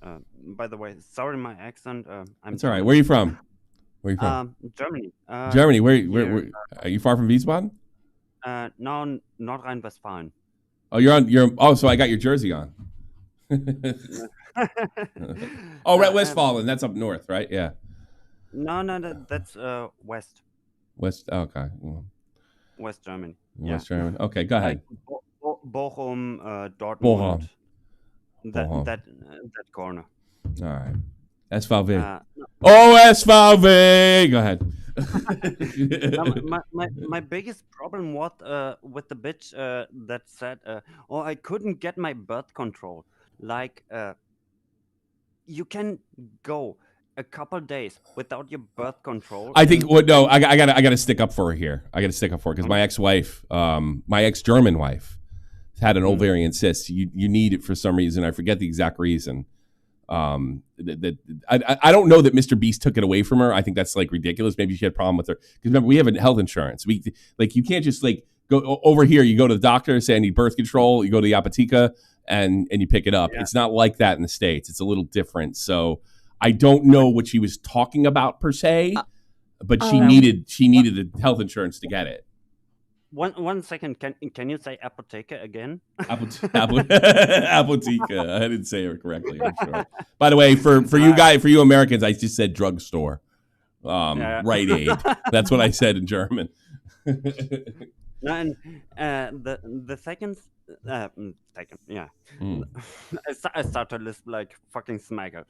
By the way, sorry my accent. It's all right. Where are you from? Where are you from? Germany. Germany. Where are you far from Wiesbaden? No, not Rhine-Westphalia. Oh, oh, so I got your jersey on. Oh, right, Westfalen. That's up north, right? Yeah. No, that's west. West. Oh, okay. West Germany. West Germany. Okay, go ahead. Bochum, Dortmund. Bochum. That corner. All right. SVV. SVV. Go ahead. my biggest problem was with the bitch that said, "Oh, I couldn't get my birth control." Like, you can go a couple days without your birth control. I think. Well, no, I gotta stick up for her here. I gotta stick up for her because my ex-wife, my ex-German wife, had an ovarian cyst. You need it for some reason. I forget the exact reason. I don't know that MrBeast took it away from her. I think that's like ridiculous. Maybe she had a problem with her because remember we have health insurance. We like you can't just like go over here. You go to the doctor, say I need birth control. You go to the apotheca and you pick it up. Yeah. It's not like that in the States. It's a little different. So I don't know what she was talking about per se, but she needed the health insurance to get it. 1 second. Can you say apotheca again? Apotheca. I didn't say it correctly. I'm sure. By the way, for you Americans, I just said drugstore. Rite Aid. That's what I said in German. And the second, yeah. I start to list like fucking smacker.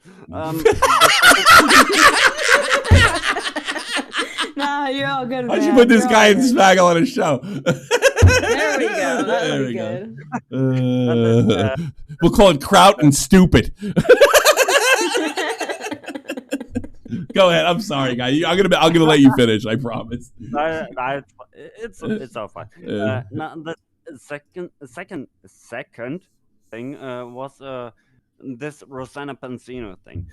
Nah, you're all good. Why'd you put this guy in Smaggle on a show? There we go. There we go. We'll call it Kraut and Stupid. Go ahead. I'm sorry, guy. I'm gonna let you finish. I promise. It's all fine. Now the second thing was this Rosanna Pansino thing.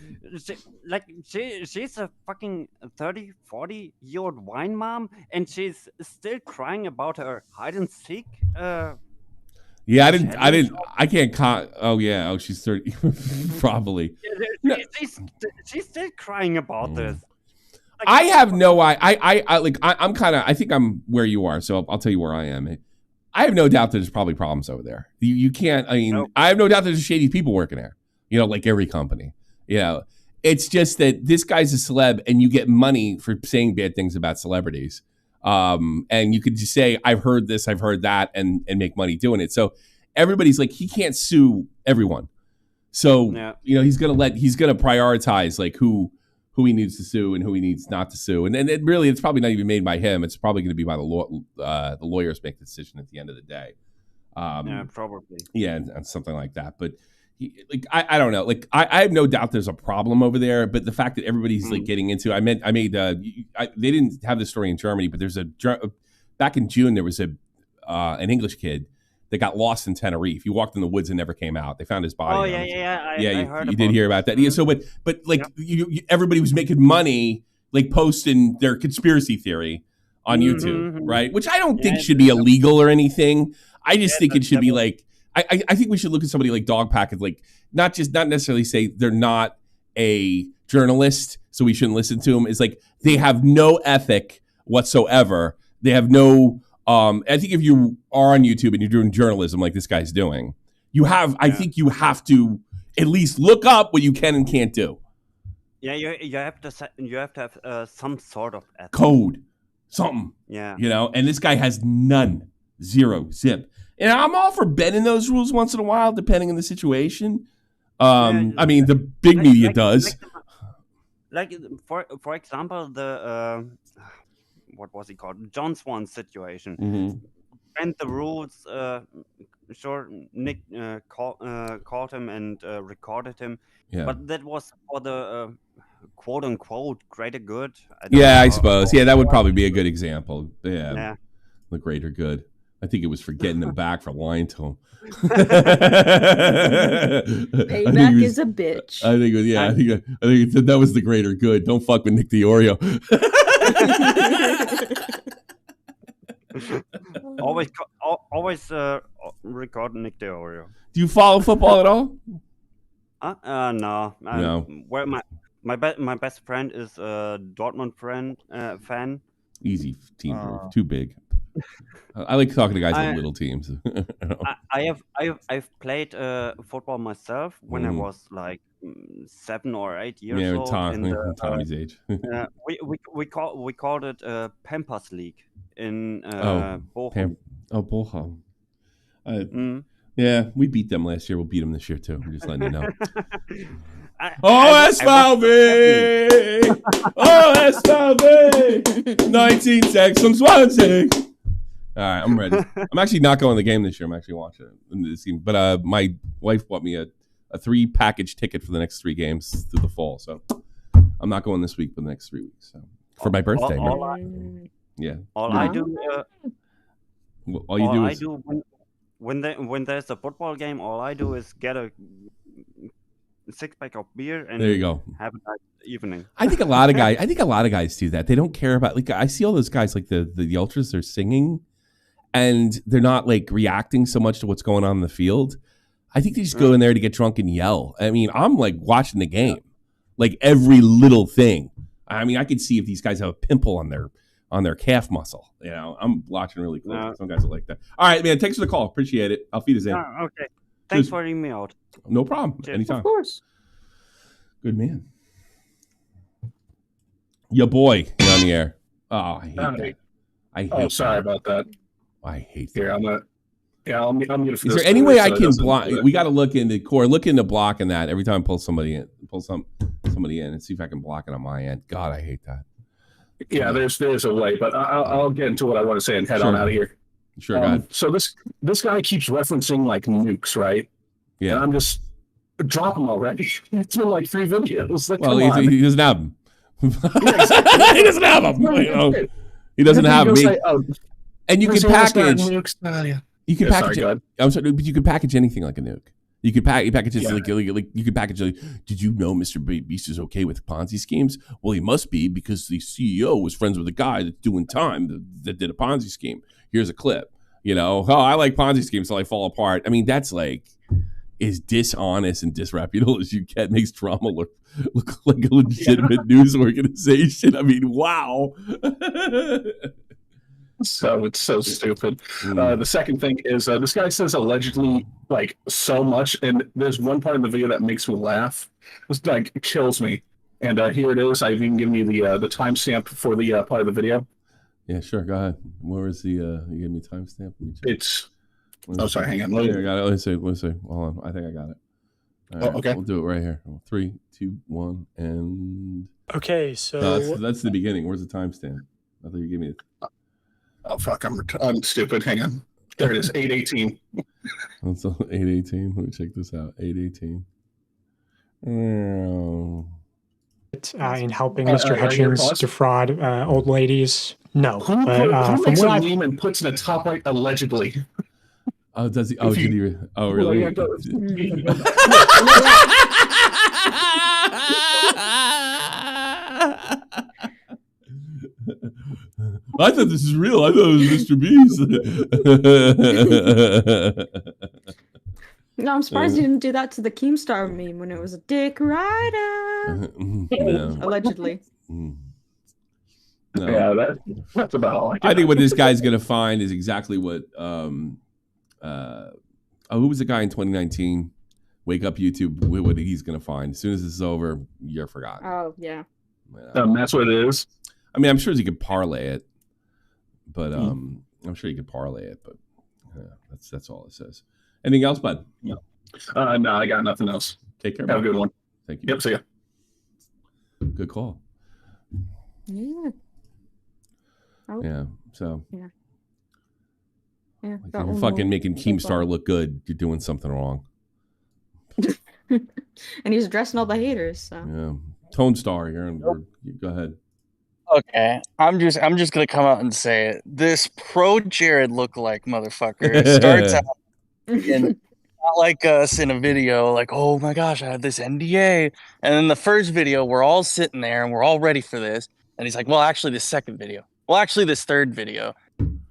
She's a fucking 30, 40-year-old wine mom, and she's still crying about her hide and seek. Yeah, I can't. Oh yeah. Oh, she's 30. Probably. She's still crying about this. Like, I have no. I'm kind of. I think I'm where you are. So I'll tell you where I am. I have no doubt that there's probably problems over there. You can't. I mean, I have no doubt there's shady people working there. You know, like every company. You know, it's just that this guy's a celeb, and you get money for saying bad things about celebrities. And you could just say, I've heard this, I've heard that, and make money doing it. So everybody's like, he can't sue everyone. So, you know, he's going to prioritize like who he needs to sue and who he needs not to sue. And really, it's probably not even made by him. It's probably going to be by the lawyers make the decision at the end of the day. Yeah, probably. Yeah. And something like that. But I don't know. Like, I have no doubt there's a problem over there, but the fact that everybody's like getting into, they didn't have this story in Germany, but there's back in June, there was an English kid that got lost in Tenerife. He walked in the woods and never came out. They found his body. I heard you did hear about that. Yeah. So, but like everybody was making money, like posting their conspiracy theory on YouTube, right? Which I don't think should be illegal or anything. I just think it should be like, I think we should look at somebody like DogPack and like not necessarily say they're not a journalist, so we shouldn't listen to them. It's like they have no ethic whatsoever. They have no. I think if you are on YouTube and you're doing journalism like this guy's doing, I think you have to at least look up what you can and can't do. Yeah, you have to have some sort of ethic. Code, something. Yeah, you know, and this guy has none, zero, zip. And I'm all for bending those rules once in a while, depending on the situation. I mean, the big media does. Like for example, the what was he called? John Swan situation. Bent the rules. Sure, Nick caught him and recorded him. Yeah. But that was for the quote unquote greater good. I suppose. Yeah, that would probably be a good example. Yeah. The greater good. I think it was for getting him back for lying to him. Payback is a bitch. I think it was, I think that was the greater good. Don't fuck with Nick DiOrio. always record Nick DiOrio. Do you follow football at all? No. No. My best friend is a Dortmund fan. Easy team, too big. I like talking to guys with little teams. I've played football myself when I was like 7 or 8 years old. Tommy's age. we called it Pampers League in Bochum. Bochum. Yeah, we beat them last year. We'll beat them this year too. I'm just letting you know. SVB! SVB! 19 seconds from Swansea. All right, I'm ready. I'm actually not going to the game this year. I'm actually watching it in this game. But my wife bought me a 3-package ticket for the next 3 games through the fall. So I'm not going this week, but the next 3 weeks. So for my birthday. When there's a football game, all I do is get a 6-pack of beer and there you go. Have a nice evening. I think a lot of guys do that. They don't care about, like, I see all those guys like the ultras, they're singing and they're not like reacting so much to what's going on in the field. I think they just go in there to get drunk and yell. I mean, I'm like watching the game, like every little thing. I mean, I can see if these guys have a pimple on their calf muscle. You know, I'm watching really close. Some guys are like that. All right, man. Thanks for the call. Appreciate it. I'll feed us in. Okay. Thanks for reading me out. No problem. Cheers. Anytime. Of course. Good man. Your boy, you're on the air. Oh, I hate that. I hate sorry about that. I hate that. Here, I'm gonna. Is there any way I can block? We got to look into blocking that every time I pull somebody in, and see if I can block it on my end. God, I hate that. Yeah, there's a way, but I'll get into what I want to say and head on out of here. Sure, go ahead. So this guy keeps referencing like nukes, right? Yeah. And I'm just drop them already. It's been like 3 videos. Like, well, he doesn't have them. He doesn't have them. You know? He doesn't have me. And you can package. You can package it. I'm sorry, but you can package anything like a nuke. You could package it like you could package it. Did you know MrBeast is okay with Ponzi schemes? Well, he must be because the CEO was friends with a guy that's doing time that did a Ponzi scheme. Here's a clip. You know, I like Ponzi schemes till I fall apart. I mean, that's like as dishonest and disreputable as you get. Makes drama look like a legitimate news organization. I mean, wow. So it's so stupid. The second thing is this guy says allegedly like so much, and there's one part of the video that makes me laugh. This like kills me. And here it is. I've even given you the timestamp for the part of the video. Yeah, sure. Go ahead. Where is the? You gave me timestamp. It's. Sorry. Hang on. I got it. Let me see. Hold on. I think I got it. All right, okay. We'll do it right here. 3, 2, 1, and. Okay, so that's the beginning. Where's the timestamp? I thought you gave me. Oh fuck! I'm stupid. Hang on. There it is. 8:18. That's 8:18. Let me check this out. 8:18. In helping Mr. Hutchins defraud old ladies. No. Who makes a meme and puts in the top right allegedly? Oh, does he? Oh, did he? Oh, really? I thought this is real. I thought it was MrBeast. No, I'm surprised you didn't do that to the Keemstar meme when it was a Dick Rider. No. Allegedly. No. Yeah, that's about all I think what this guy's going to find is exactly what who was the guy in 2019? Wake Up YouTube, what he's going to find. As soon as this is over, you're forgotten. Oh, yeah. That's what it is. I mean, I'm sure he could parlay it, but I'm sure he could parlay it, but that's all it says. Anything else, bud? No, I got nothing else. Take care. Have a good one. Thank you. Yep, see ya. Good call. Yeah. Oh. Yeah. So. Yeah. Yeah. Like if you're fucking making Keemstar look good, you're doing something wrong. And he's addressing all the haters. So. Yeah. Tone Star, go ahead. Okay, I'm just gonna come out and say it. This pro Jared lookalike motherfucker starts out and not like us in a video, like, oh my gosh, I have this NDA, and then the first video we're all sitting there and we're all ready for this, and he's like, well, actually, this second video, well, actually, this third video,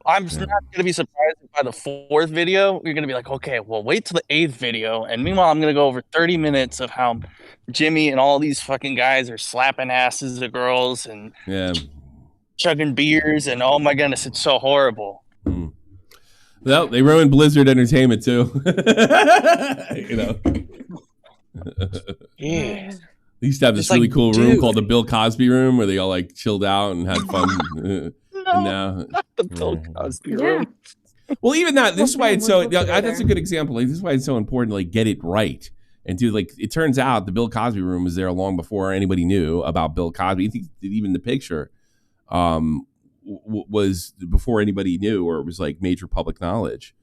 I'm just not gonna be surprised if by the 4th video you're gonna be like, okay, well, wait till the 8th video, and meanwhile I'm gonna go over 30 minutes of how Jimmy and all these fucking guys are slapping asses of girls and chugging beers, and oh my goodness, it's so horrible. Well, they ruined Blizzard Entertainment too. You know. Yeah. They used to have this really cool room called the Bill Cosby room where they all like chilled out and had fun. And now, the Bill Cosby room. Well, even that. This is why it's so. That's a good example. Like, this is why it's so important to like get it right and do like. It turns out the Bill Cosby room was there long before anybody knew about Bill Cosby. I think even the picture was before anybody knew, or it was like major public knowledge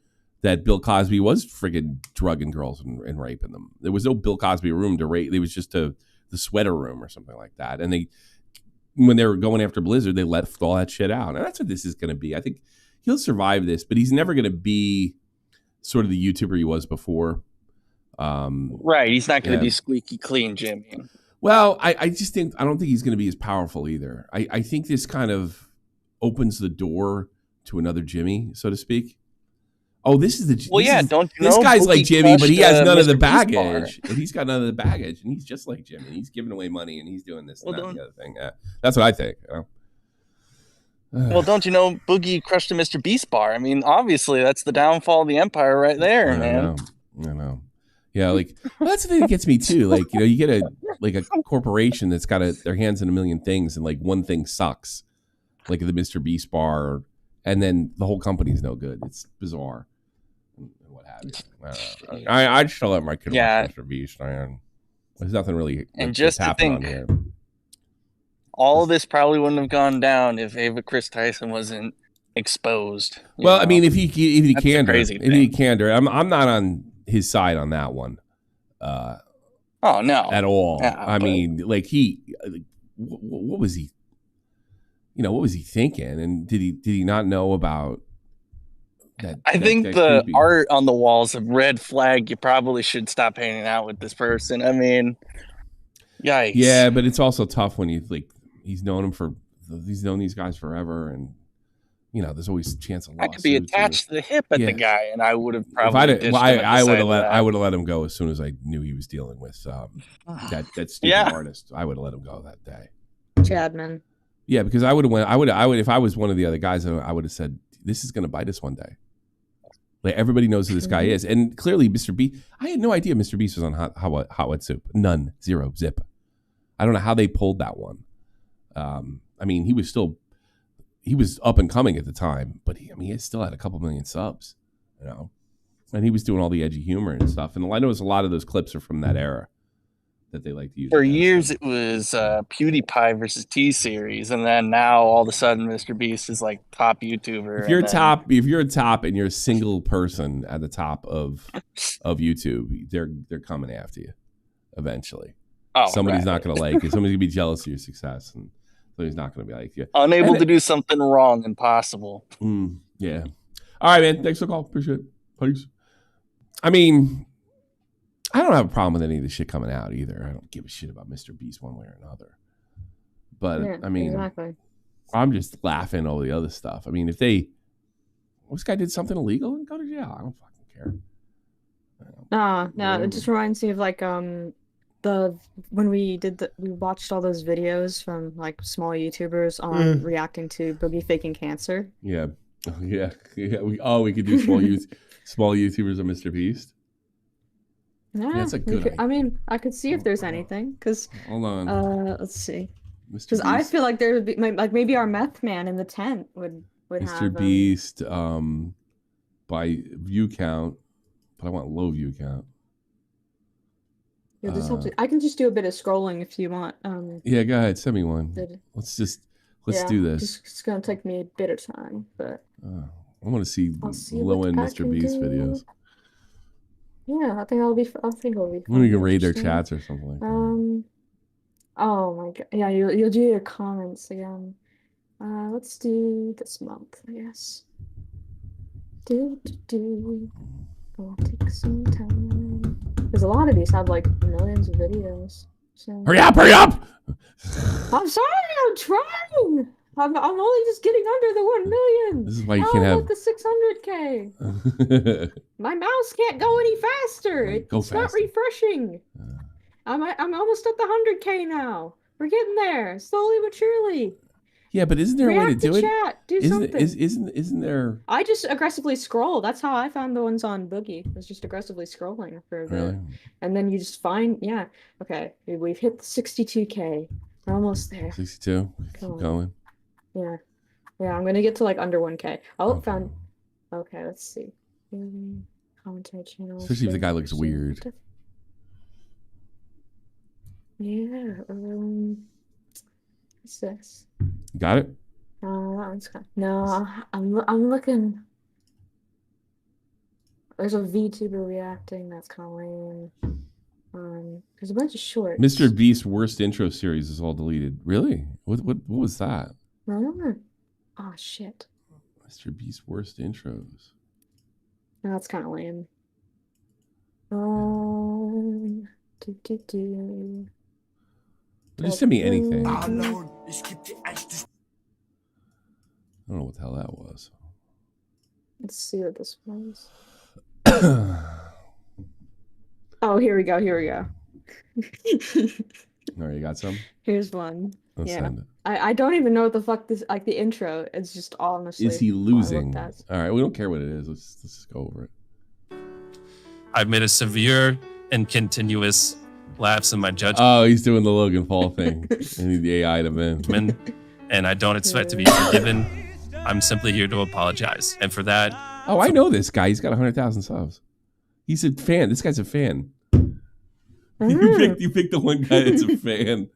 that Bill Cosby was friggin' drugging girls and raping them. There was no Bill Cosby room to rape. It was just the sweater room or something like that. And when they were going after Blizzard, they let all that shit out. And that's what this is going to be. I think he'll survive this, but he's never going to be sort of the YouTuber he was before. Right. He's not going to be squeaky clean, Jimmy. Well, I just think, I don't think he's going to be as powerful either. I think this kind of opens the door to another Jimmy, so to speak. Oh, this is the don't you know? This guy's like Jimmy, but he has none of the Mr. baggage. And he's got none of the baggage, and he's just like Jimmy. He's giving away money, and he's doing this and that and the other thing. That's what I think. You know? Well, don't you know Boogie crushed a MrBeast bar? I mean, obviously, that's the downfall of the empire right there, man. I know. Yeah, like that's the thing that gets me too. Like, you know, you get a corporation that's got their hands in a million things, and like one thing sucks, like the MrBeast bar, and then the whole company's no good. It's bizarre. What have you? I just let my kid watch MrBeast. There's nothing really. And just to think, on here. all of this probably wouldn't have gone down if Ava Chris Tyson wasn't exposed. Well, I mean, if he candor, I'm not on his side on that one. Oh no, at all. Yeah, I mean, like what was he? You know, what was he thinking? And did he not know about? I think the creepy art on the walls of red flag. You probably should stop hanging out with this person. I mean, yikes. Yeah, but it's also tough when he's known these guys forever, and you know, there's always a chance of lawsuits. I could be attached to the hip at the guy, and I would have probably. I would have let him go as soon as I knew he was dealing with that stupid artist. I would have let him go that day. Chadman. Yeah, because I would if I was one of the other guys, I would have said, this is going to bite us one day. Like, everybody knows who this guy is. And clearly MrBeast, I had no idea MrBeast was on Hot Wet Soup. None. Zero. Zip. I don't know how they pulled that one. I mean, he was up and coming at the time, but he still had a couple million subs, you know, and he was doing all the edgy humor and stuff. And I know a lot of those clips are from that era that they like to use. For years, it was PewDiePie versus T-Series, and then now all of a sudden, MrBeast is like top YouTuber. If you're top, and you're a single person at the top of YouTube, they're coming after you eventually. Oh, somebody's not going to like you. Somebody's going to be jealous of your success, and somebody's not going to be like you. Unable to do something wrong, impossible. Yeah. All right, man. Thanks for the call. Appreciate it. Thanks. I mean, I don't have a problem with any of this shit coming out either. I don't give a shit about MrBeast one way or another. But I mean, exactly. I'm just laughing over the other stuff. I mean, if this guy did something illegal and go to jail, I don't fucking care. No, it just reminds me of like when we watched all those videos from like small YouTubers on reacting to Boogie faking cancer. Yeah. We could do small YouTubers on MrBeast. Yeah, that's a good idea. I mean, I could see if there's anything, because hold on. Let's see. Because I feel like there would be like maybe our meth man in the tent would MrBeast by view count, but I want low view count. You'll just have to. I can just do a bit of scrolling if you want. Yeah, go ahead. Send me one. Let's do this. It's gonna take me a bit of time, but I want to see low end MrBeast videos. Yeah, I think it'll be fun. When we can raid their chats or something like that. Oh my god. Yeah, you'll do your comments again. Let's do this month, I guess. It'll take some time. Because a lot of these have like millions of videos. So. Hurry up! I'm sorry, I'm trying. I'm only just getting under the 1 million. This is why you can't have the 600K. My mouse can't go any faster. It's not refreshing. I'm almost at the 100K now. We're getting there, slowly but surely. Yeah, but isn't there a way to do it? Chat. Do something. Isn't there? I just aggressively scroll. That's how I found the ones on Boogie. Was just aggressively scrolling for a bit. Really? And then you just find, yeah. Okay, we've hit the 62K. We're almost there. 62. Keep going. Yeah. Yeah, I'm gonna get to like under 1K. Oh, found. Okay, let's see. Commentary channel. Especially if the guy looks weird. Yeah. What's this? You got it? That one's kind. No, I'm looking. There's a VTuber reacting. That's kind of lame. There's a bunch of shorts. MrBeast worst intro series is all deleted. Really? What was that? Oh shit. MrBeast worst intros. No, that's kind of lame. Just send me anything. I don't know what the hell that was. Let's see what this was. Oh, here we go. All right, you got some? Here's one. Let's send it. I don't even know what the fuck this, like the intro. It's just honestly. Is he losing? All right, we don't care what it is. Let's just go over it. I've made a severe and continuous lapse in my judgment. Oh, he's doing the Logan Paul thing. I need the AI to win. And I don't expect to be forgiven. I'm simply here to apologize. And for that... Oh, I know this guy. He's got 100,000 subs. He's a fan. This guy's a fan. You picked the one guy that's a fan.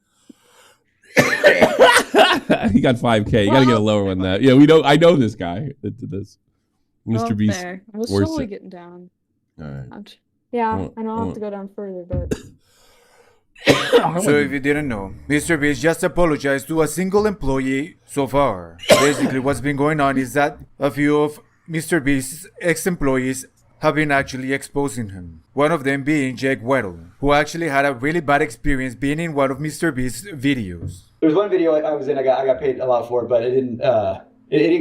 He got 5K. You got to get a lower one than that. Yeah, I know this guy that did this. MrBeast. Fair. I was slowly getting down. All right. Yeah, I know I'll have to go down further, but... So if you didn't know, MrBeast just apologized to a single employee so far. Basically what's been going on is that a few of MrBeast's ex-employees have been actually exposing him. One of them being Jake Weddle, who actually had a really bad experience being in one of MrBeast's videos. There was one video I was in, I got paid a lot for it, but it didn't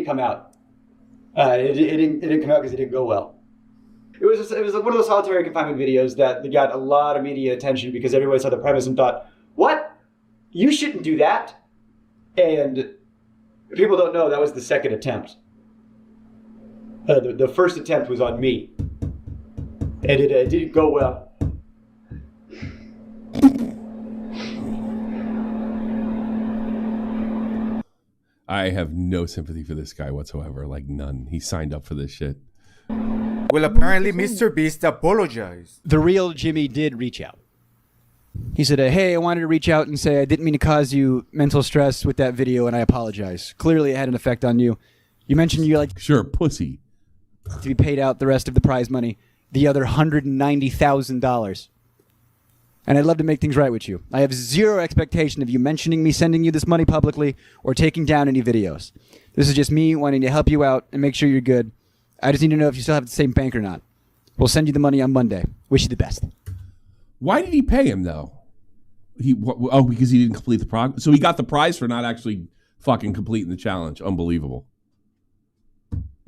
come out. It didn't come out because it didn't go well. It was one of those solitary confinement videos that got a lot of media attention because everybody saw the premise and thought, what? You shouldn't do that. And people don't know that was the second attempt. The first attempt was on me. And it didn't go well. I have no sympathy for this guy whatsoever. Like none. He signed up for this shit. Well, apparently MrBeast apologized. The real Jimmy did reach out. He said, hey, I wanted to reach out and say I didn't mean to cause you mental stress with that video, and I apologize. Clearly it had an effect on you. You mentioned you like... Sure, pussy. ...to be paid out the rest of the prize money, the other $190,000. And I'd love to make things right with you. I have zero expectation of you mentioning me sending you this money publicly or taking down any videos. This is just me wanting to help you out and make sure you're good. I just need to know if you still have the same bank or not. We'll send you the money on Monday. Wish you the best. Why did he pay him, though? Because he didn't complete the prize. So he got the prize for not actually fucking completing the challenge. Unbelievable.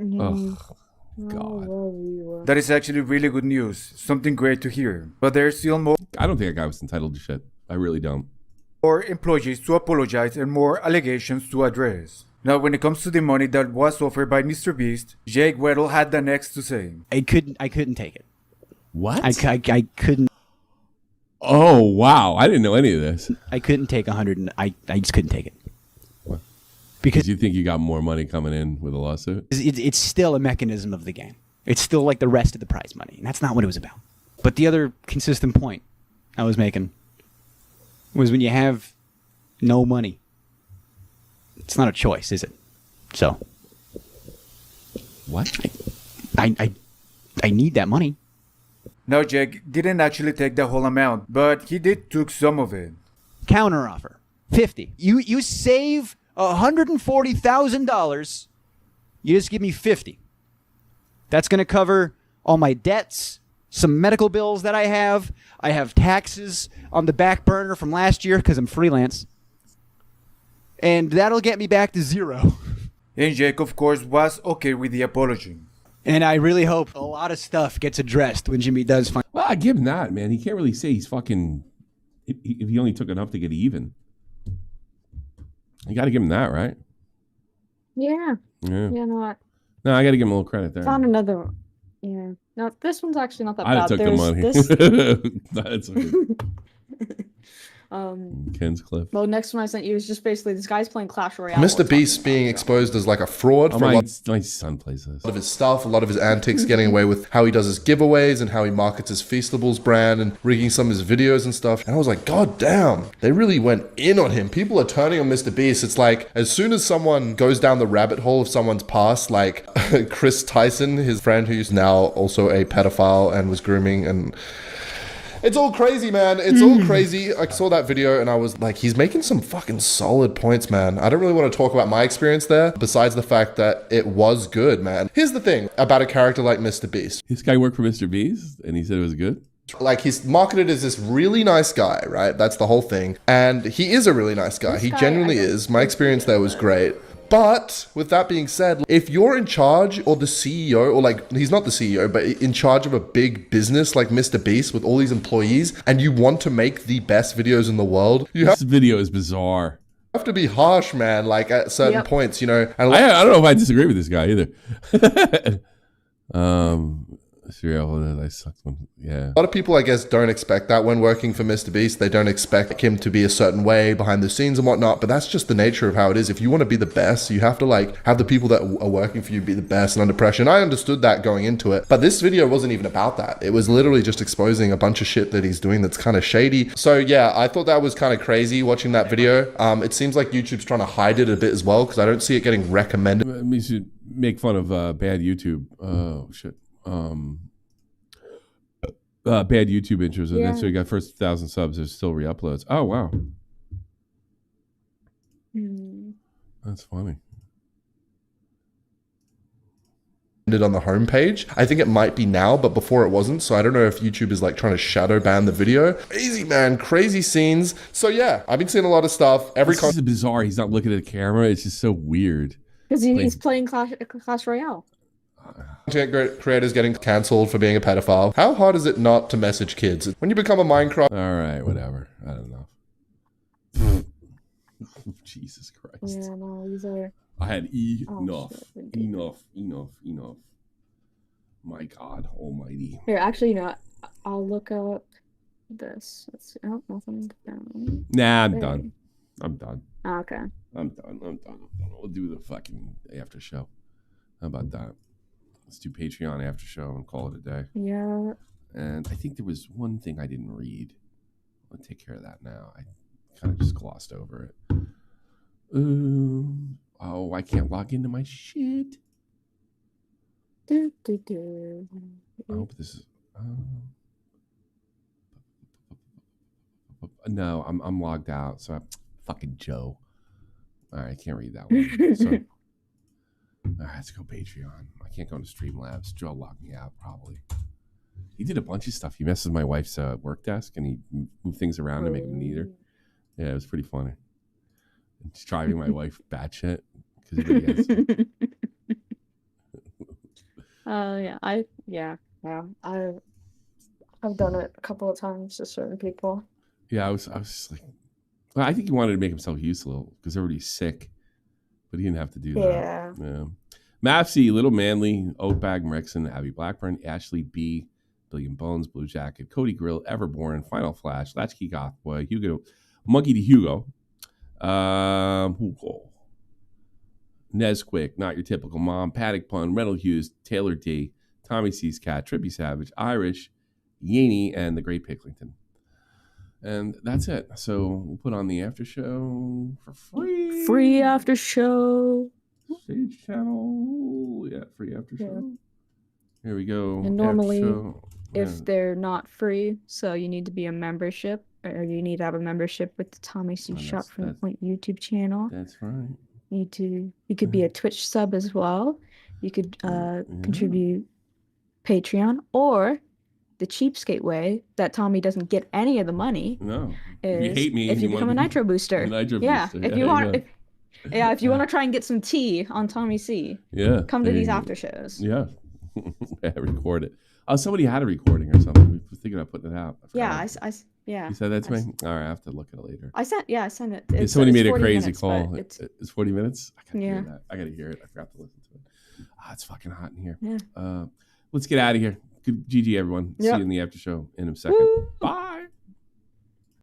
Oh, God. That is actually really good news. Something great to hear. But there's still more... I don't think that guy was entitled to shit. I really don't. More employees to apologize and more allegations to address. Now, when it comes to the money that was offered by MrBeast, Jake Weddle had the next to say. I couldn't take it. What? I couldn't. Oh, wow. I didn't know any of this. I couldn't take 100. I just couldn't take it. What? Because you think you got more money coming in with a lawsuit? It's still a mechanism of the game. It's still like the rest of the prize money. And that's not what it was about. But the other consistent point I was making was when you have no money, it's not a choice, is it? So. What? I need that money. No, Jake didn't actually take the whole amount, but he did took some of it. Counter offer. 50. You save $140,000. You just give me 50. That's going to cover all my debts, some medical bills that I have. I have taxes on the back burner from last year because I'm freelance. and that'll get me back to 0. And Jake, of course, was okay with the apology. And I really hope a lot of stuff gets addressed when Jimmy does find. Well, I give him that, man. He can't really say he's fucking. If he only took enough to get even, you got to give him that, right? Yeah. Yeah. Yeah. No. No, I got to give him a little credit there. Found another one. Yeah. No, this one's actually not that I bad. took the money. That's okay. Ken's clip. Well, next one I sent you is just basically this guy's playing Clash Royale. MrBeast being exposed as like a fraud for my son plays this. A lot of his stuff, a lot of his antics, getting away with how he does his giveaways and how he markets his Feastables brand and rigging some of his videos and stuff. And I was like, God damn, they really went in on him. People are turning on MrBeast. It's like as soon as someone goes down the rabbit hole of someone's past, like Chris Tyson, his friend who's now also a pedophile and was grooming and. It's all crazy, man. It's all crazy. I saw that video and I was like, he's making some fucking solid points, man. I don't really want to talk about my experience there, besides the fact that it was good, man. Here's the thing about a character like MrBeast. This guy worked for MrBeast and he said it was good? Like, he's marketed as this really nice guy, right? That's the whole thing. And he is a really nice guy. He genuinely is. My experience there was great. But with that being said, if you're in charge or the CEO, or like, he's not the CEO, but in charge of a big business like MrBeast with all these employees, and you want to make the best videos in the world, this video is bizarre. Have to be harsh, man, like at certain points, you know. And I don't know if I disagree with this guy either. I sucked one. Yeah. A lot of people, I guess, don't expect that when working for MrBeast. They don't expect him to be a certain way behind the scenes and whatnot, but that's just the nature of how it is. If you want to be the best, you have to like have the people that are working for you be the best and under pressure. And I understood that going into it, but this video wasn't even about that. It was literally just exposing a bunch of shit that he's doing that's kind of shady. So yeah, I thought that was kind of crazy watching that video. It seems like YouTube's trying to hide it a bit as well, because I don't see it getting recommended. We should make fun of bad YouTube. Oh shit. Bad YouTube intros, and then so you got first 1,000 subs. There's still re-uploads. Oh wow, that's funny. On the homepage, I think it might be now, but before it wasn't. So I don't know if YouTube is like trying to shadow ban the video. Crazy, man, crazy scenes. So yeah, I've been seeing a lot of stuff. This is bizarre. He's not looking at the camera. It's just so weird. Because he's playing Clash Royale. Content creators getting cancelled for being a pedophile. How hard is it not to message kids when you become a Minecraft? All right, whatever. I don't know. Jesus Christ. Yeah, no, these are. I had enough. My God Almighty. Here, actually, you know, I'll look up this. Let's see. Oh, nothing down. Nah, I'm done. I'm done. Oh, okay. I'm done. We'll do the fucking after show. How about that? Let's do Patreon after show and call it a day. Yeah. And I think there was one thing I didn't read. I'll take care of that now. I kind of just glossed over it. Oh, I can't log into my shit. I hope this is. No, I'm logged out. So fucking Joe. All right, I can't read that one. So. All right, let's go Patreon. I can't go into Streamlabs. Joe locked me out, probably. He did a bunch of stuff. He messed with my wife's work desk, and he moved things around to make them neater. Yeah, it was pretty funny. It's driving my wife batshit. I've done it a couple of times to certain people. Yeah, I was just like, well, I think he wanted to make himself useful because everybody's sick. But he didn't have to do that. Yeah. Mapsy, Little Manly, Oatbag, Mrexon, Abby Blackburn, Ashley B, Billion Bones, Blue Jacket, Cody Grill, Everborn, Final Flash, Latchkey Gothboy, Hugo, Monkey D. Hugo, Nesquick, Not Your Typical Mom, Paddock Pun, Rental Hughes, Taylor D, Tommy C's Cat, Trippy Savage, Irish, Yaney, and The Great Picklington. And that's it. So we'll put on the after show for free. Free after show. Stage channel. Yeah, free after show. Here we go. And normally, if they're not free, so you need to be a membership, or you need to have a membership with the Tommy C Shop from the Point YouTube channel. That's right. You could be a Twitch sub as well. You could contribute Patreon, or the cheapskate way that Tommy doesn't get any of the money. No, is if you hate me, if you become a Nitro Booster. Nitro yeah, Booster. If you want, Yeah, if you want to try and get some tea on Tommy C, Yeah, come to these after shows. Yeah, yeah, record it. Oh, somebody had a recording or something. We were thinking about putting it out. Yeah, yeah. You said that to me? All right, I have to look at it later. I sent it. Yeah, somebody made a crazy minutes, call. It's 40 minutes? I gotta Yeah. hear that. I gotta hear it. I forgot to listen to it. It's fucking hot in here. Yeah. Let's get out of here. Good GG, everyone. See Yep. you in the after show in a second. Woo. Bye.